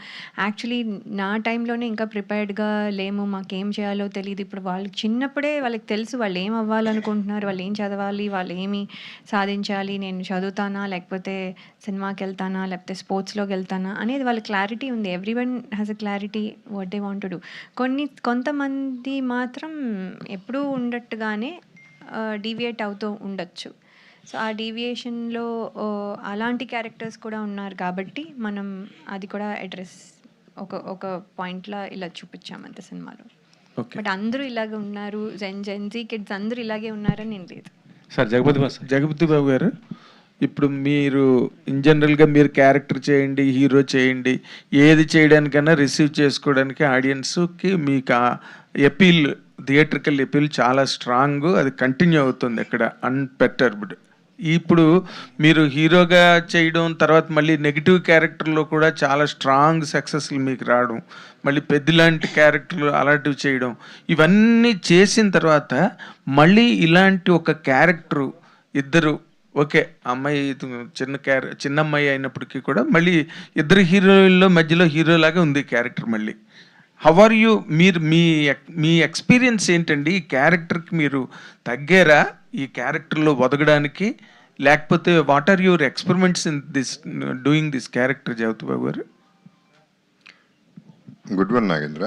యాక్చువల్లీ నా టైంలోనే ఇంకా ప్రిపేర్డ్గా లేము, మాకేం చేయాలో తెలియదు. ఇప్పుడు వాళ్ళకి చిన్నప్పుడే వాళ్ళకి తెలుసు వాళ్ళు ఏం అవ్వాలనుకుంటున్నారు, వాళ్ళు ఏం చదవాలి, వాళ్ళు ఏమి సాధించాలి, నేను చదువుతానా లేకపోతే సినిమాకి వెళ్తానా లేకపోతే స్పోర్ట్స్లోకి వెళ్తానా అనేది వాళ్ళ క్లారిటీ ఉంది. Every one has a clarity what they want to do. కొంతమంది మాత్రం ఎప్పుడూ ఉండట్టుగానే డీవియేట్ అవుతూ ఉండొచ్చు. సో ఆ డీవియేషన్లో అలాంటి క్యారెక్టర్స్ కూడా ఉన్నారు కాబట్టి మనం అది కూడా అడ్రస్ ఒక పాయింట్లో ఇలా చూపించామంత సినిమాలో. బట్ అందరూ ఇలాగే ఉన్నారు, జెన్జీ కిడ్స్ అందరూ ఇలాగే ఉన్నారని నేను లేదు. సార్ జగపతి బాబు గారు, ఇప్పుడు మీరు ఇన్ జనరల్గా మీరు క్యారెక్టర్ చేయండి, హీరో చేయండి, ఏది చేయడానికైనా రిసీవ్ చేసుకోవడానికి ఆడియన్స్కి మీకు ఆ ఎపీల్, థియేట్రికల్ ఎపీల్ చాలా స్ట్రాంగ్, అది కంటిన్యూ అవుతుంది ఎక్కడ అన్పెర్టర్బ్డ్. ఇప్పుడు మీరు హీరోగా చేయడం తర్వాత మళ్ళీ నెగిటివ్ క్యారెక్టర్లో కూడా చాలా స్ట్రాంగ్ సక్సెస్లు మీకు రావడం, మళ్ళీ పెద్దలాంటి క్యారెక్టర్లు అలాంటివి చేయడం, ఇవన్నీ చేసిన తర్వాత మళ్ళీ ఇలాంటి ఒక క్యారెక్టరు ఇద్దరు ఓకే అమ్మాయి చిన్న అమ్మాయి అయినప్పటికీ కూడా మళ్ళీ ఇద్దరు హీరోయిన్లో మధ్యలో హీరోలాగా ఉంది క్యారెక్టర్. మళ్ళీ హౌ ఆర్ యూ, మీరు మీ ఎక్స్పీరియన్స్ ఏంటండి? ఈ క్యారెక్టర్కి మీరు తగ్గారా ఈ క్యారెక్టర్లో ఒదగడానికి, లేకపోతే what are your experiments in this doing this character Jagapathi Babu garu? Good one Nagendra,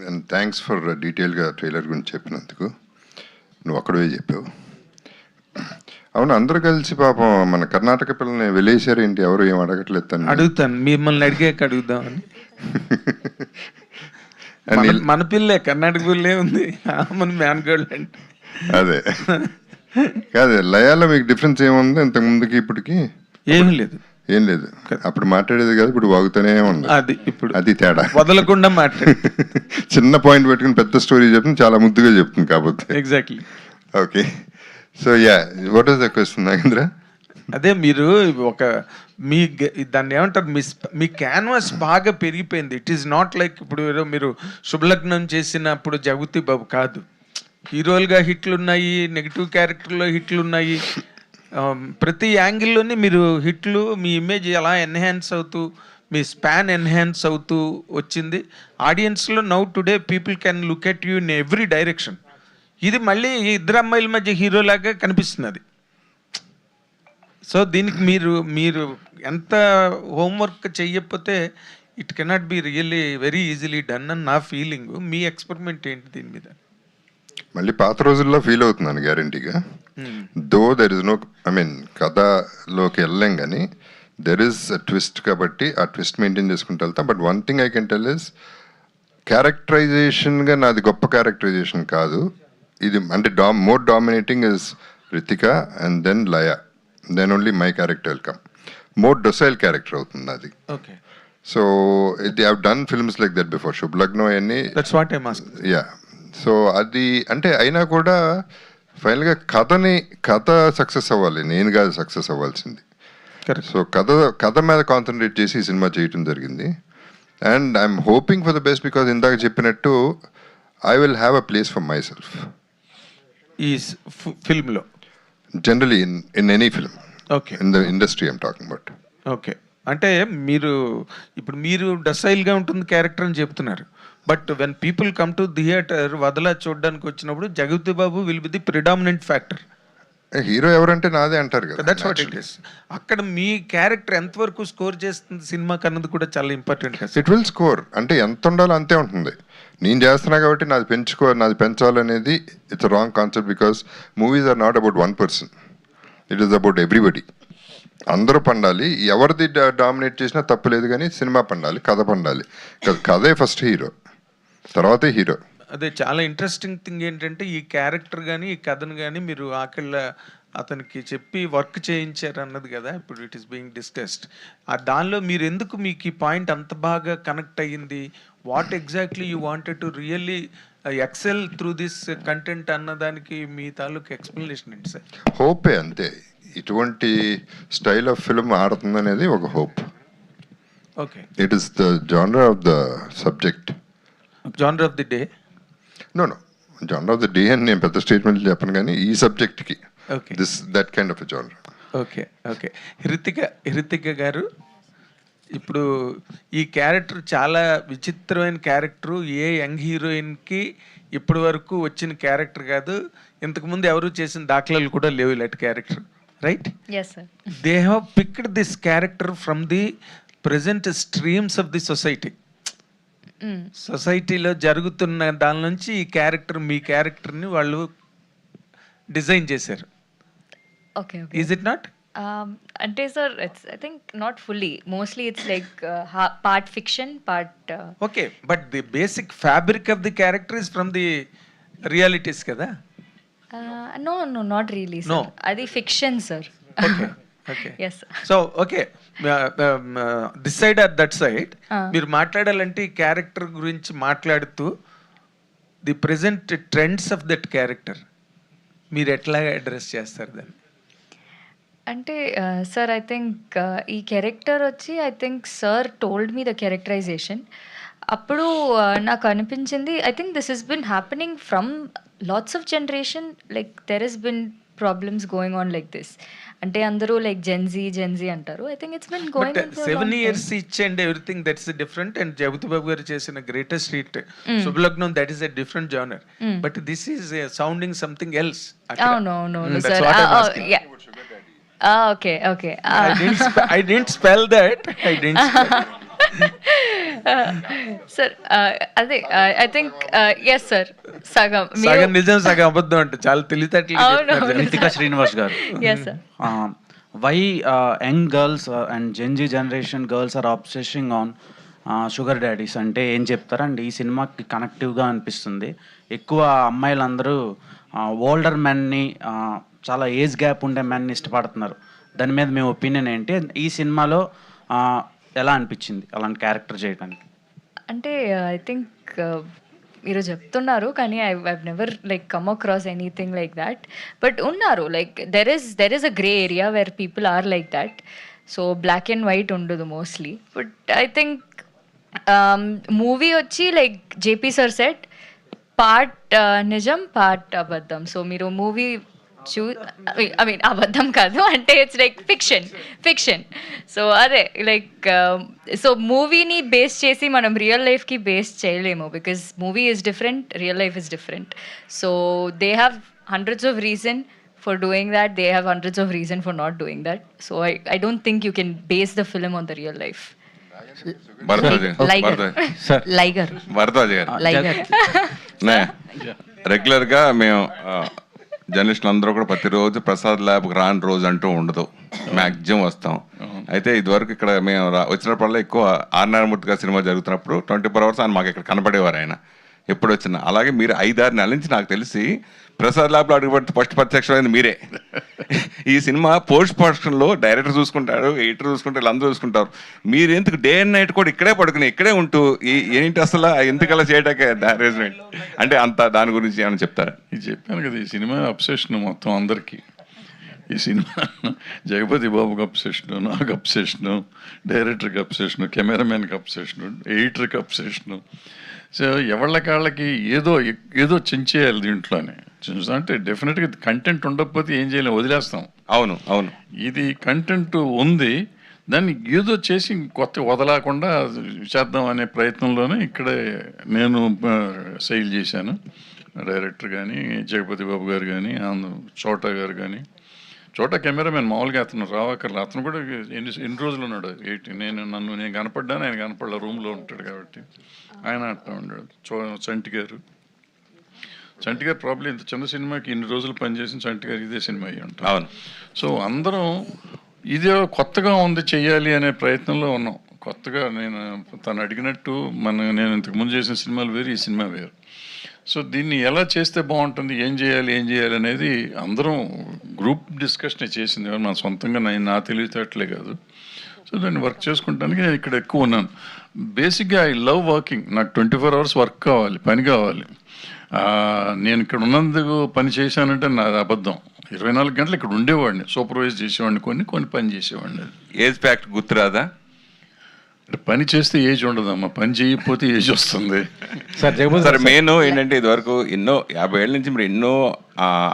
and thanks for డీటెయిల్గా ట్రైలర్ గురించి చెప్పినందుకు. నువ్వు అక్కడే చెప్పావు. అవును, అందరూ కలిసి పాపం మన కర్ణాటక పిల్లల్ని వెళ్ళేసారు ఏంటి, ఎవరు ఏం అడగట్లేదు. అడుగుతాను, మిమ్మల్ని అడిగాక అడుగుదామని. మన పిల్లే కర్ణాటక పిల్లే ఉంది మన మ్యాన్ గర్ల్ అంటే అదే కాదు, లయాలో మీకు డిఫరెన్స్ ఏముంది ఇంతకు ముందుకి ఇప్పటికి? ఏమీ లేదు, ఏం లేదు. అప్పుడు మాట్లాడేది కాదు, ఇప్పుడు వాగుతూనే ఉంది. అది ఇప్పుడు అది తేడా, వదలకుండా మాట్లాడు. చిన్న పాయింట్ పెట్టుకుని పెద్ద స్టోరీ చెప్తుంది, చాలా ముద్దుగా చెప్తుంది కాబట్టి. Exactly. Okay, so yeah, what is the question Nagendra? అదే మీరు ఒక మీ దాన్ని ఏమంటారు, మీ క్యాన్వాస్ బాగా పెరిగిపోయింది. ఇట్ ఈస్ నాట్ లైక్ ఇప్పుడు ఏదో మీరు శుభలగ్నం చేసినప్పుడు జగతి బాబు కాదు, హీరోలుగా హిట్లు ఉన్నాయి, నెగిటివ్ క్యారెక్టర్లో హిట్లు ఉన్నాయి, ప్రతి యాంగిల్లోనే మీరు హిట్లు, మీ ఇమేజ్ ఎలా ఎన్హాన్స్ అవుతూ, మీ స్పాన్ ఎన్హాన్స్ అవుతూ వచ్చింది. ఆడియన్స్లో now today people can look at you in every direction. ఇది మళ్ళీ ఇద్దరు అమ్మాయిల మధ్య హీరోలాగా కనిపిస్తున్నది. సో దీనికి మీరు ఎంత హోంవర్క్ చెయ్యకపోతే it cannot be really very easily done అని నా ఫీలింగ్. మీ ఎక్స్పెరిమెంట్ ఏంటి దీని మీద? మళ్ళీ పాత రోజుల్లో ఫీల్ అవుతున్నాను గ్యారంటీగా. Though there is no, I mean కథలోకి వెళ్ళాం కానీ దెర్ ఇస్ అ ట్విస్ట్, కాబట్టి ఆ ట్విస్ట్ మెయింటైన్ చేసుకుంటూ వెళ్తాం. But one thing I can tell is క్యారెక్టరైజేషన్గా నాది గొప్ప క్యారెక్టరైజేషన్ కాదు ఇది. అంటే more dominating is Ritika and then Laya, then only my character will come. More docile character అవుతుంది అది. Okay, so they have done films like that before, Subhalagnam అన్ని. That's what I must. Yeah, so అది అంటే అయినా కూడా ఫైనల్గా కథ సక్సెస్ అవ్వాలి, నేను కాదు సక్సెస్ అవ్వాల్సింది. సో కథ మీద కాన్సన్ట్రేట్ చేసి ఈ సినిమా చేయటం జరిగింది. And I'm hoping for the best, because ఇందాక చెప్పినట్టు I will have a place for myself ఈ ఫిల్మ్లో, generally in any film. Okay, in the industry I'm talking about. Okay, అంటే మీరు డసైల్గా ఉంటుంది క్యారెక్టర్ అని చెప్తున్నారు. But when people come to theatre వదల చూడడానికి వచ్చినప్పుడు Jagathi Babu will be the predominant factor. Hero ఎవరంటే నాదే అంటారు కదా. That's what it is. అక్కడ మీ క్యారెక్టర్ ఎంతవరకు స్కోర్ చేస్తుంది సినిమాకి అన్నది కూడా చాలా ఇంపార్టెంట్ కదా. ఇట్ విల్ స్కోర్, అంటే ఎంత ఉండాలో అంతే ఉంటుంది. నేను చేస్తున్నా కాబట్టి నాది పెంచాలనేది it's wrong concept, because movies are not about one person, it is about everybody. అందరూ పండాలి, ఎవరిది డామినేట్ చేసినా తప్పులేదు, కానీ సినిమా పండాలి, కథ పండాలి. కథే ఫస్ట్ హీరో, తర్వాతే హీరో. అదే చాలా ఇంట్రెస్టింగ్ థింగ్ ఏంటంటే ఈ క్యారెక్టర్ కానీ ఈ కథను కానీ మీరు అతనికి చెప్పి వర్క్ చేయించారు అన్నది కదా ఇప్పుడు ఇట్ ఈస్ బీయింగ్ డిస్కస్డ్. దానిలో మీరు ఎందుకు మీకు ఈ పాయింట్ అంత బాగా కనెక్ట్ అయ్యింది? What exactly you wanted to really excel through this content అన్నదానికి మీ తాలూకు ఎక్స్ప్లెనేషన్ ఏంటి సార్? హోపే అంతే, ఇటువంటి స్టైల్ ఆఫ్ ఫిల్మ్ ఆడుతుందనేది ఒక hope. Okay, it is the genre of the subject. Genre of the day? No genre of the day అని నేను పెద్ద స్టేట్మెంట్ చెప్పను, కానీ ఈ సబ్జెక్ట్కి that kind of genre. Okay, okay. Hrithika గారు, ఇప్పుడు ఈ క్యారెక్టర్ చాలా విచిత్రమైన క్యారెక్టరు. ఏ యంగ్ హీరోయిన్కి ఇప్పటి వరకు వచ్చిన క్యారెక్టర్ కాదు, ఇంతకుముందు ఎవరు చేసిన దాఖలాలు కూడా లేవు ఇలాంటి character, right? Yes, sir. They have picked this character from the present streams of the society. సొసైటీలో జరుగుతున్న దాని నుంచి ఈ క్యారెక్టర్, మీ క్యారెక్టర్ని వాళ్ళు డిజైన్ చేశారు. Okay, okay. Is it not? అంటే sir it's I think not fully, mostly it's like part fiction, part okay. But the basic fabric of the character is from the realities కదా? No not really No. Sir, అది fiction sir. Okay, okay. Yes. So okay, this side or that side మీరు మాట్లాడాలంటే ఈ character గురించి మాట్లాడుతూ the present trends of that character మీరు ఎట్లా address చేస్తారు దాన్ని? అంటే సార్ ఐ థింక్ ఈ క్యారెక్టర్ వచ్చి I think sir told me the characterization. అప్పుడు నాకు అనిపించింది I think this has been happening from lots of generation, like there has been problems going on like this. అంటే అందరూ లైక్ జెన్జీ అంటారు. I think it's been going on for 7 years each and everything, that's different. And Jagathi Babu గారు చేసిన greatest hit Subhalagnam, that is a different genre, but this is sounding something else. No, That's sir. what I'm asking. Yeah. Okay. I didn't spell that. Sir అదే I think yes sir, సగం నిజం సగం అబద్ధం అంటే చాలా తెలివితేటలు. రితికా శ్రీనివాస్ గారు, yes sir. why young girls and Gen Z generation girls are obsessing on sugar daddies అంటే ఏం చెప్తారండి? ఈ సినిమాకి కనెక్టివ్గా అనిపిస్తుంది. ఎక్కువ అమ్మాయిలందరూ ఓల్డర్ మెన్ని, చాలా ఏజ్ గ్యాప్ ఉండే మెన్ని ఇష్టపడుతున్నారు. దాని మీద మీ ఒపీనియన్ ఏంటి? ఈ సినిమాలో ఎలా అనిపించింది అలాంటి క్యారెక్టర్ చేయడానికి? అంటే ఐ థింక్ మీరు చెప్తున్నారు, కానీ I never like come across anything like that. But ఉన్నారు, like there is a grey area where people are like that. So black and white ఉండదు mostly. But I think movie వచ్చి like JP sir said part నిజం part అబద్ధం. So మీరు movie I mean అబద్ధం కాదు, అంటే it's like fiction. So అదే like so మూవీని బేస్ చేసి మనం రియల్ లైఫ్కి బేస్ చేయలేము, because movie is different, real life is different. So they have hundreds of reason for doing that, they have hundreds of reason for not doing that. So I don't think you can base the film on the real life. రెగ్యులర్గా మేము జర్నలిస్టులు అందరూ కూడా ప్రతిరోజు ప్రసాద్ ల్యాబ్కి రాని రోజు అంటూ ఉండదు, మ్యాక్సిమం వస్తాం. అయితే ఇదివరకు ఇక్కడ మేము వచ్చినప్పుడల్లా ఎక్కువ ఆర్నారాయణమూర్తి గారి సినిమా జరుగుతున్నప్పుడు 24 hours ఆయన మాకు ఇక్కడ కనపడేవారు. ఆయన ఎప్పుడు వచ్చినా అలాగే మీరు 5-6 నెలల నుంచి నాకు తెలిసి ప్రసాద్ ల్యాబ్లో అడుగుపెట్టి ఫస్ట్ ప్రత్యక్షమైంది మీరే. ఈ సినిమా పోస్ట్ ప్రొడక్షన్లో డైరెక్టర్ చూసుకుంటారు, ఎడిటర్ చూసుకుంటారు, వీళ్ళందరూ చూసుకుంటారు. మీరు ఎందుకు డే అండ్ నైట్ కూడా ఇక్కడే పడుకుని ఇక్కడే ఉంటూ ఏంటి అసలు ఎందుకలా చేయటాకే అరేంజ్మెంట్ అంటే అంత దాని గురించి ఏమైనా చెప్తారా? ఇది చెప్పాను కదా, ఈ సినిమా అబ్సెషన్ మొత్తం అందరికీ. ఈ సినిమా జగపతి బాబుకి అబ్సెషను, నాకు అబ్సెషను, డైరెక్టర్కి అబ్సెషను, కెమెరామెన్కి అబ్సెషను, ఎడిటర్కి అబ్సెషను. సో ఎవళ్ళకాళ్ళకి ఏదో చించేయాలి దీంట్లోనే. అంటే డెఫినెట్గా కంటెంట్ ఉండకపోతే ఏం చేయలేం, వదిలేస్తాం. అవును ఇది కంటెంట్ ఉంది, దాన్ని ఏదో చేసి కొత్త వదలకుండా చేద్దాం అనే ప్రయత్నంలోనే ఇక్కడే నేను సెయిల్ చేశాను. డైరెక్టర్ కానీ, జగపతి బాబు గారు కానీ, చోటా గారు కానీ. చోటా కెమెరామెన్ మామూలుగా అతను రావక్కర్లే, అతను కూడా ఎన్ని రోజులు ఉన్నాడు. నేను కనపడ్డాను, ఆయన కనపడలే, రూమ్లో ఉంటాడు కాబట్టి ఆయన అట్లా ఉన్నాడు. చంటి గారు ప్రాబ్లం ఇంత చిన్న సినిమాకి ఇన్ని రోజులు పనిచేసిన చంటి గారు ఇదే సినిమా అయ్యి ఉంటాం. అవును. సో అందరం ఇదే కొత్తగా ఉంది చెయ్యాలి అనే ప్రయత్నంలో ఉన్నాం. కొత్తగా తను అడిగినట్టు నేను ఇంతకుముందు చేసిన సినిమాలు వేరు, ఈ సినిమా వేరు. సో దీన్ని ఎలా చేస్తే బాగుంటుంది, ఏం చేయాలి అనేది అందరం గ్రూప్ డిస్కషన్ చేసింది. మన సొంతంగా నా తెలివితేటలే కాదు. సో దాన్ని వర్క్ చేసుకుంటానికి నేను ఇక్కడ ఎక్కువ ఉన్నాను. బేసిక్గా ఐ లవ్ వర్కింగ్. నాకు 24 hours వర్క్ కావాలి, పని కావాలి. నేను ఇక్కడ ఉన్నందుకు పని చేశానంటే నాది అబద్ధం. 24 గంటలు ఇక్కడ ఉండేవాడిని, సూపర్వైజ్ చేసేవాడిని, కొన్ని పని చేసేవాడిని. ఏజ్ ఫ్యాక్ట్ గుర్తురాదా? పని చేస్తే ఏజ్ ఉండదమ్మా, పని చేయకపోతే ఏజ్ వస్తుంది. సార్ మెయిన్ ఏంటంటే ఇదివరకు ఎన్నో 50 ఏళ్ళ నుంచి మీరు ఎన్నో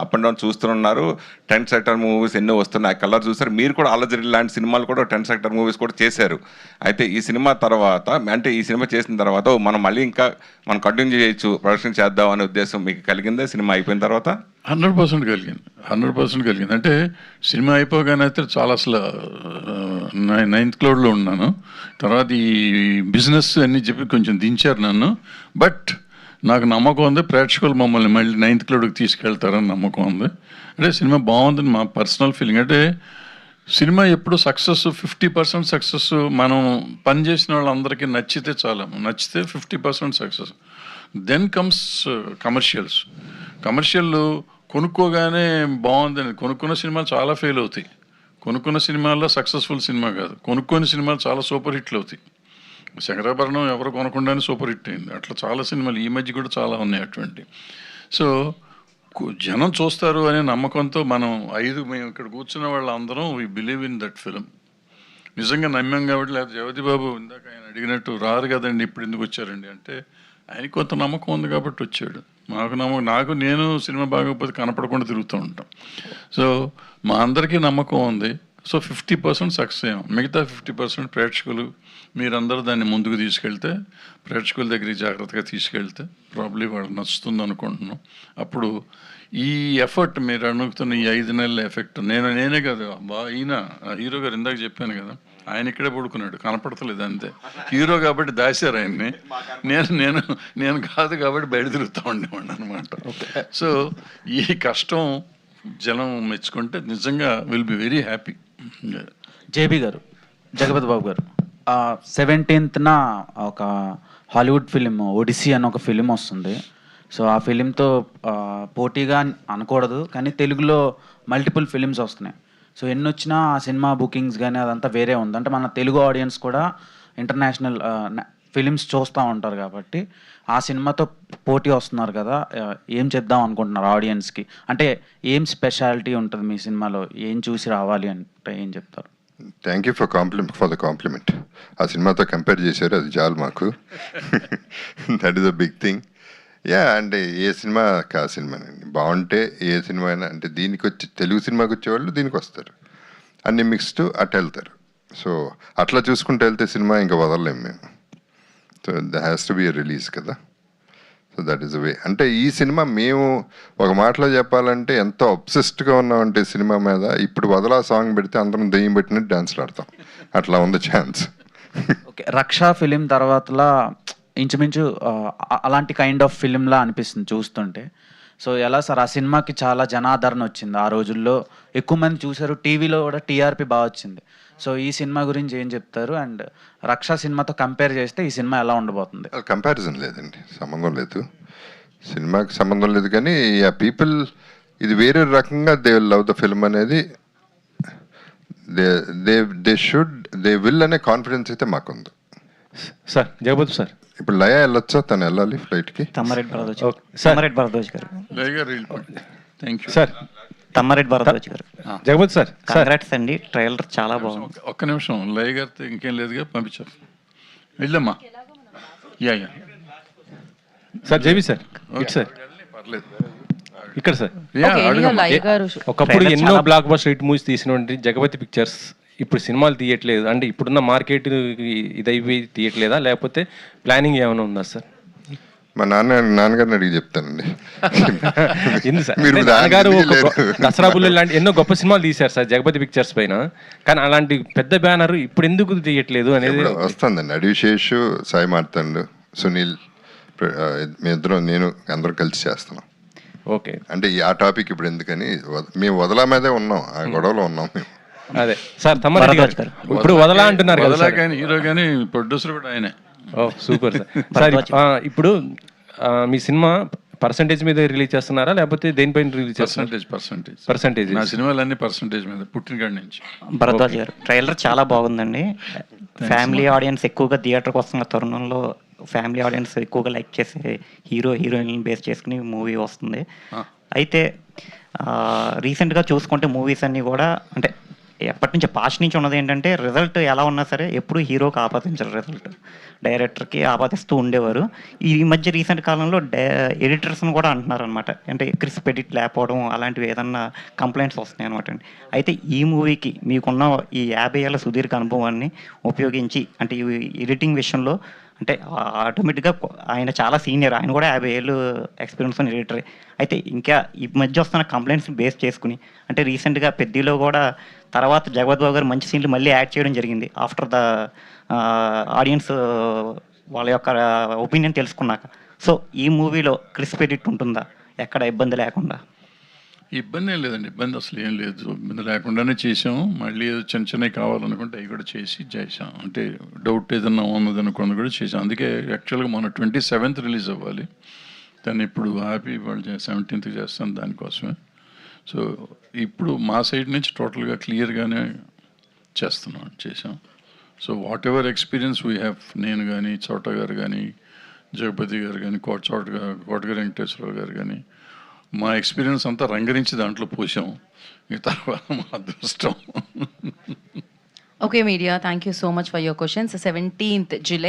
అప్ అండ్ డౌన్ చూస్తున్నారు. 10 sector మూవీస్ ఎన్నో వస్తున్నాయి, కలర్ చూసారు. మీరు కూడా అల్లజరి లాంటి సినిమాలు కూడా 10 sector మూవీస్ కూడా చేశారు. అయితే ఈ సినిమా తర్వాత అంటే ఈ సినిమా చేసిన తర్వాత మనం మళ్ళీ ఇంకా మనం కంటిన్యూ చేయొచ్చు, ప్రొడక్షన్ చేద్దాం అనే ఉద్దేశం మీకు కలిగిందా సినిమా అయిపోయిన తర్వాత? 100% కలిగింది. అంటే సినిమా అయిపోగానే అయితే చాలా అసలు 9th cloudలో ఉన్నాను. తర్వాత ఈ బిజినెస్ అన్నీ చెప్పి కొంచెం దించారు నన్ను. బట్ నాకు నమ్మకం ఉంది, ప్రేక్షకులు మమ్మల్ని మళ్ళీ 9th cloudకి తీసుకెళ్తారని నమ్మకం ఉంది. అంటే సినిమా బాగుందని మా పర్సనల్ ఫీలింగ్. అంటే సినిమా ఎప్పుడు సక్సెస్ 50% సక్సెస్. మనం పనిచేసిన వాళ్ళందరికీ నచ్చితే చాలా, నచ్చితే 50% సక్సెస్. దెన్ కమ్స్ కమర్షియల్ కొనుక్కోగానే బాగుందని. కొనుక్కున్న సినిమాలు చాలా ఫెయిల్ అవుతాయి. కొనుక్కున్న సినిమాల్లో సక్సెస్ఫుల్ సినిమా కాదు, కొనుక్కొని సినిమాలు చాలా సూపర్ హిట్లు అవుతాయి. శంకరాభరణం ఎవరు కొనకుండానే సూపర్ హిట్ అయింది. అట్లా చాలా సినిమాలు ఈ మధ్య కూడా చాలా ఉన్నాయి అటువంటి. సో జనం చూస్తారు అనే నమ్మకంతో మేము ఇక్కడ కూర్చున్న వాళ్ళందరం we believe in that film. నిజంగా నమ్మాం కాబట్టి. లేకపోతే జగపతి బాబు ఇందాక ఆయన అడిగినట్టు రారు కదండి, ఇప్పుడు ఎందుకు వచ్చారండి అంటే ఆయనకి కొంత నమ్మకం ఉంది కాబట్టి వచ్చాడు. నేను సినిమా బాగోకపోతే కనపడకుండా తిరుగుతూ ఉంటాం. సో మా అందరికీ నమ్మకం ఉంది. సో 50% సక్సెస్ అయ్యాం. మిగతా 50% ప్రేక్షకులు మీరందరూ దాన్ని ముందుకు తీసుకెళ్తే, ప్రేక్షకుల దగ్గరికి జాగ్రత్తగా తీసుకెళ్తే ప్రాబ్లీ వాళ్ళు నచ్చుతుంది అనుకుంటున్నాం. అప్పుడు ఈ ఎఫర్ట్ మీరు అడుగుతున్న ఈ 5 నెలల ఎఫెక్ట్ నేనే కాదు, ఈయన హీరో గారు ఇందాక చెప్పాను కదా, ఆయన ఇక్కడే పడుకున్నాడు, కనపడతలేదు అంతే. హీరో కాబట్టి దాచారు ఆయన్ని, నేను కాదు కాబట్టి బయట తిరుగుతూ ఉండేవాడిని అనమాట. సో ఈ కష్టం జనం మెచ్చుకుంటే నిజంగా will be very happy. JB గారు, జగపతి బాబు గారు, 17th ఒక హాలీవుడ్ ఫిలిం ఒడిసీ అని ఒక ఫిలిం వస్తుంది. సో ఆ ఫిలింతో పోటీగా అనకూడదు, కానీ తెలుగులో మల్టిపుల్ ఫిలిమ్స్ వస్తున్నాయి. సో ఎన్ని వచ్చినా ఆ సినిమా బుకింగ్స్ కానీ అదంతా వేరే ఉంది. అంటే మన తెలుగు ఆడియన్స్ కూడా ఇంటర్నేషనల్ ఫిలిమ్స్ చూస్తూ ఉంటారు కాబట్టి ఆ సినిమాతో పోటీ వస్తున్నారు కదా, ఏం చేద్దాం అనుకుంటున్నారు ఆడియన్స్కి? అంటే ఏం స్పెషాలిటీ ఉంటుంది మీ సినిమాలో, ఏం చూసి రావాలి అంటే ఏం చెప్తారు? Thank you for the compliment. ఆ సినిమాతో కంపేర్ చేశారు, అది చాలు మాకు. That is a big thing. అంటే ఏ సినిమా కా సినిమానండి, బాగుంటే ఏ సినిమా అయినా, అంటే దీనికి వచ్చి తెలుగు సినిమాకి వచ్చేవాళ్ళు దీనికి వస్తారు, అన్ని మిక్స్డ్ అట్లా వెళ్తారు. సో అట్లా చూసుకుంటూ వెళ్తే సినిమా ఇంకా వదలలేము మేము. So the has to be release కదా. So that is way. అంటే ఈ సినిమా మేము ఒక మాటలో చెప్పాలంటే ఎంతో అబ్సెస్డ్గా ఉన్నామంటే సినిమా మీద, ఇప్పుడు వదలా సాంగ్ పెడితే అందరం దెయ్యం పెట్టినట్టు డాన్స్లు ఆడతాం, అట్లా ఉంది ఛాన్స్. ఓకే, రక్షా ఫిలిం తర్వాతలా ఇంచుమించు అలాంటి కైండ్ ఆఫ్ ఫిలింలా అనిపిస్తుంది చూస్తుంటే. సో ఎలా సార్, ఆ సినిమాకి చాలా జనాదరణ వచ్చింది, ఆ రోజుల్లో ఎక్కువ మంది చూశారు, టీవీలో కూడా టీఆర్పీ బాగా వచ్చింది. సో ఈ సినిమా గురించి ఏం చెప్తారు? అండ్ రక్షా సినిమాతో కంపేర్ చేస్తే ఈ సినిమా ఎలా ఉండబోతుంది? కంపారిజన్ లేదండి, సంబంధం లేదు, సినిమాకి సంబంధం లేదు. కానీ ఆ పీపుల్ ఇది వేరే రకంగా దే లవ్ ద ఫిల్మ్ అనేది, దే విల్ అనే కాన్ఫిడెన్స్ అయితే మాకుంది. సార్ జగపతి సార్, ఇప్పుడు లయ వెళ్ళొచ్చా? తను వెళ్ళాలి ఫ్లైట్కి. తమ్మారెడ్డి భరద్వాజ్ గారు. సార్ తమ్మారెడ్డి భరద్వాజ్ గారు. జగపతి సార్, కంగ్రాట్స్ అండి, ట్రైలర్ చాలా బాగుంది. ఒక్క నిమిషం, లయ గారితో ఇంకేం లేదుగా, పంపించారు. వెళ్ళమ్మా. సార్ జేబీ సార్, సార్ పర్లేదు, ఇక్కడ సార్. ఒకప్పుడు ఎన్నో బ్లాక్ బస్టర్ హిట్ మూవీస్ తీసినటువంటి జగపతి పిక్చర్స్ ఇప్పుడు సినిమాలు తీయట్లేదు అంటే ఇప్పుడున్న మార్కెట్ ఇదైపోయి తీయట్లేదా, లేకపోతే ప్లానింగ్ ఏమైనా ఉందా సార్? మా నాన్నగారిని అడిగి చెప్తానండి. నాన్నగారు దసరా బుల్లు లాంటి ఎన్నో గొప్ప సినిమాలు తీశారు సార్ జగపతి పిక్చర్స్ పైన, కానీ అలాంటి పెద్ద బ్యానర్ ఇప్పుడు ఎందుకు తీయట్లేదు అనేది వస్తుందండి. అడివిశేష్, సాయి మార్తండు, సునీల్, మేమిద్దరం, నేను అందరం కలిసి చేస్తున్నాం. ఓకే, అంటే ఆ టాపిక్ ఇప్పుడు ఎందుకని మేము వదలా మీదే ఉన్నాం, ఆ గొడవలో ఉన్నాం మేము. అదే సార్, తమ్మారెడ్డి గారు ఇప్పుడు వదలా అంటున్నారు కదా సార్, హీరో కానీ ప్రొడ్యూసర్ కూడా ఆయనే. Super sir. ఇప్పుడు మీ సినిమా పర్సంటేజ్ మీద రిలీజ్ చేస్తున్నారా లేకపోతే దేనిపైన రిలీజ్ చేస్తున్నారు? పర్సంటేజ్ నా సినిమాలన్నీ పర్సంటేజ్ మీద, పుట్టిన కాడి నుంచి. భరద్వాజ్ గారు, ట్రైలర్ చాలా బాగుందండి. ఫ్యామిలీ ఆడియన్స్ ఎక్కువగా థియేటర్కి వస్తున్న తరుణంలో ఫ్యామిలీ ఆడియన్స్ ఎక్కువగా లైక్ చేసే హీరోయిన్ బేస్ చేసుకుని మూవీ వస్తుంది. అయితే రీసెంట్గా చూసుకుంటే మూవీస్ అన్నీ కూడా అంటే ఎప్పటి నుంచి పాస్ట్ నుంచి ఉన్నది ఏంటంటే రిజల్ట్ ఎలా ఉన్నా సరే ఎప్పుడు హీరోకి ఆపాదించరు, రిజల్ట్ డైరెక్టర్కి ఆపాదిస్తూ ఉండేవారు. ఈ మధ్య రీసెంట్ కాలంలో ఎడిటర్స్ని కూడా అంటున్నారు అనమాట, అంటే క్రిస్ప్ ఎడిట్ లేకపోవడం అలాంటివి ఏదన్నా కంప్లైంట్స్ వస్తున్నాయి అనమాట అండి. అయితే ఈ మూవీకి మీకున్న ఈ 50 ఏళ్ళ సుదీర్ఘ అనుభవాన్ని ఉపయోగించి అంటే ఈ ఎడిటింగ్ విషయంలో అంటే ఆటోమేటిక్గా ఆయన చాలా సీనియర్, ఆయన కూడా 50 ఏళ్ళు ఎక్స్పీరియన్స్ ఉన్న ఎడిటరే. అయితే ఇంకా ఈ మధ్య వస్తున్న కంప్లైంట్స్ని బేస్ చేసుకుని అంటే రీసెంట్గా పెద్దలో కూడా తర్వాత జగపతి బాబు గారు మంచి సీన్లు మళ్ళీ యాడ్ చేయడం జరిగింది ఆఫ్టర్ ద ఆడియన్స్ వాళ్ళ యొక్క ఒపీనియన్ తెలుసుకున్నాక. సో ఈ మూవీలో క్రిస్ప్ ఎడిట్ ఉంటుందా, ఎక్కడ ఇబ్బంది లేకుండా? ఇబ్బంది ఏం లేదండి, ఇబ్బంది అసలు ఏం లేదు, ఇబ్బంది లేకుండానే చేసాం. మళ్ళీ ఏదో చిన్న చిన్నవి కావాలనుకుంటే అవి కూడా చేసాం. అంటే డౌట్ ఏదన్నా ఉన్నది అనుకున్నది కూడా చేసాం. అందుకే యాక్చువల్గా మన 27th రిలీజ్ అవ్వాలి, దాన్ని ఇప్పుడు హ్యాపీ వాళ్ళు 17th చేస్తాం దానికోసమే. సో ఇప్పుడు మా సైడ్ నుంచి టోటల్గా క్లియర్గానే చేసాం. So what ever experience we have, నేను కానీ చోట గారు కానీ జగపతి గారు కానీ కోటగారి వెంకటేశ్వరరావు గారు కానీ, మా ఎక్స్పీరియన్స్ అంతా రంగరించి దాంట్లో పోసాం. ఈ తర్వాత మా అదృష్టం. Okay, media, thank you so much for your questions. 17th July.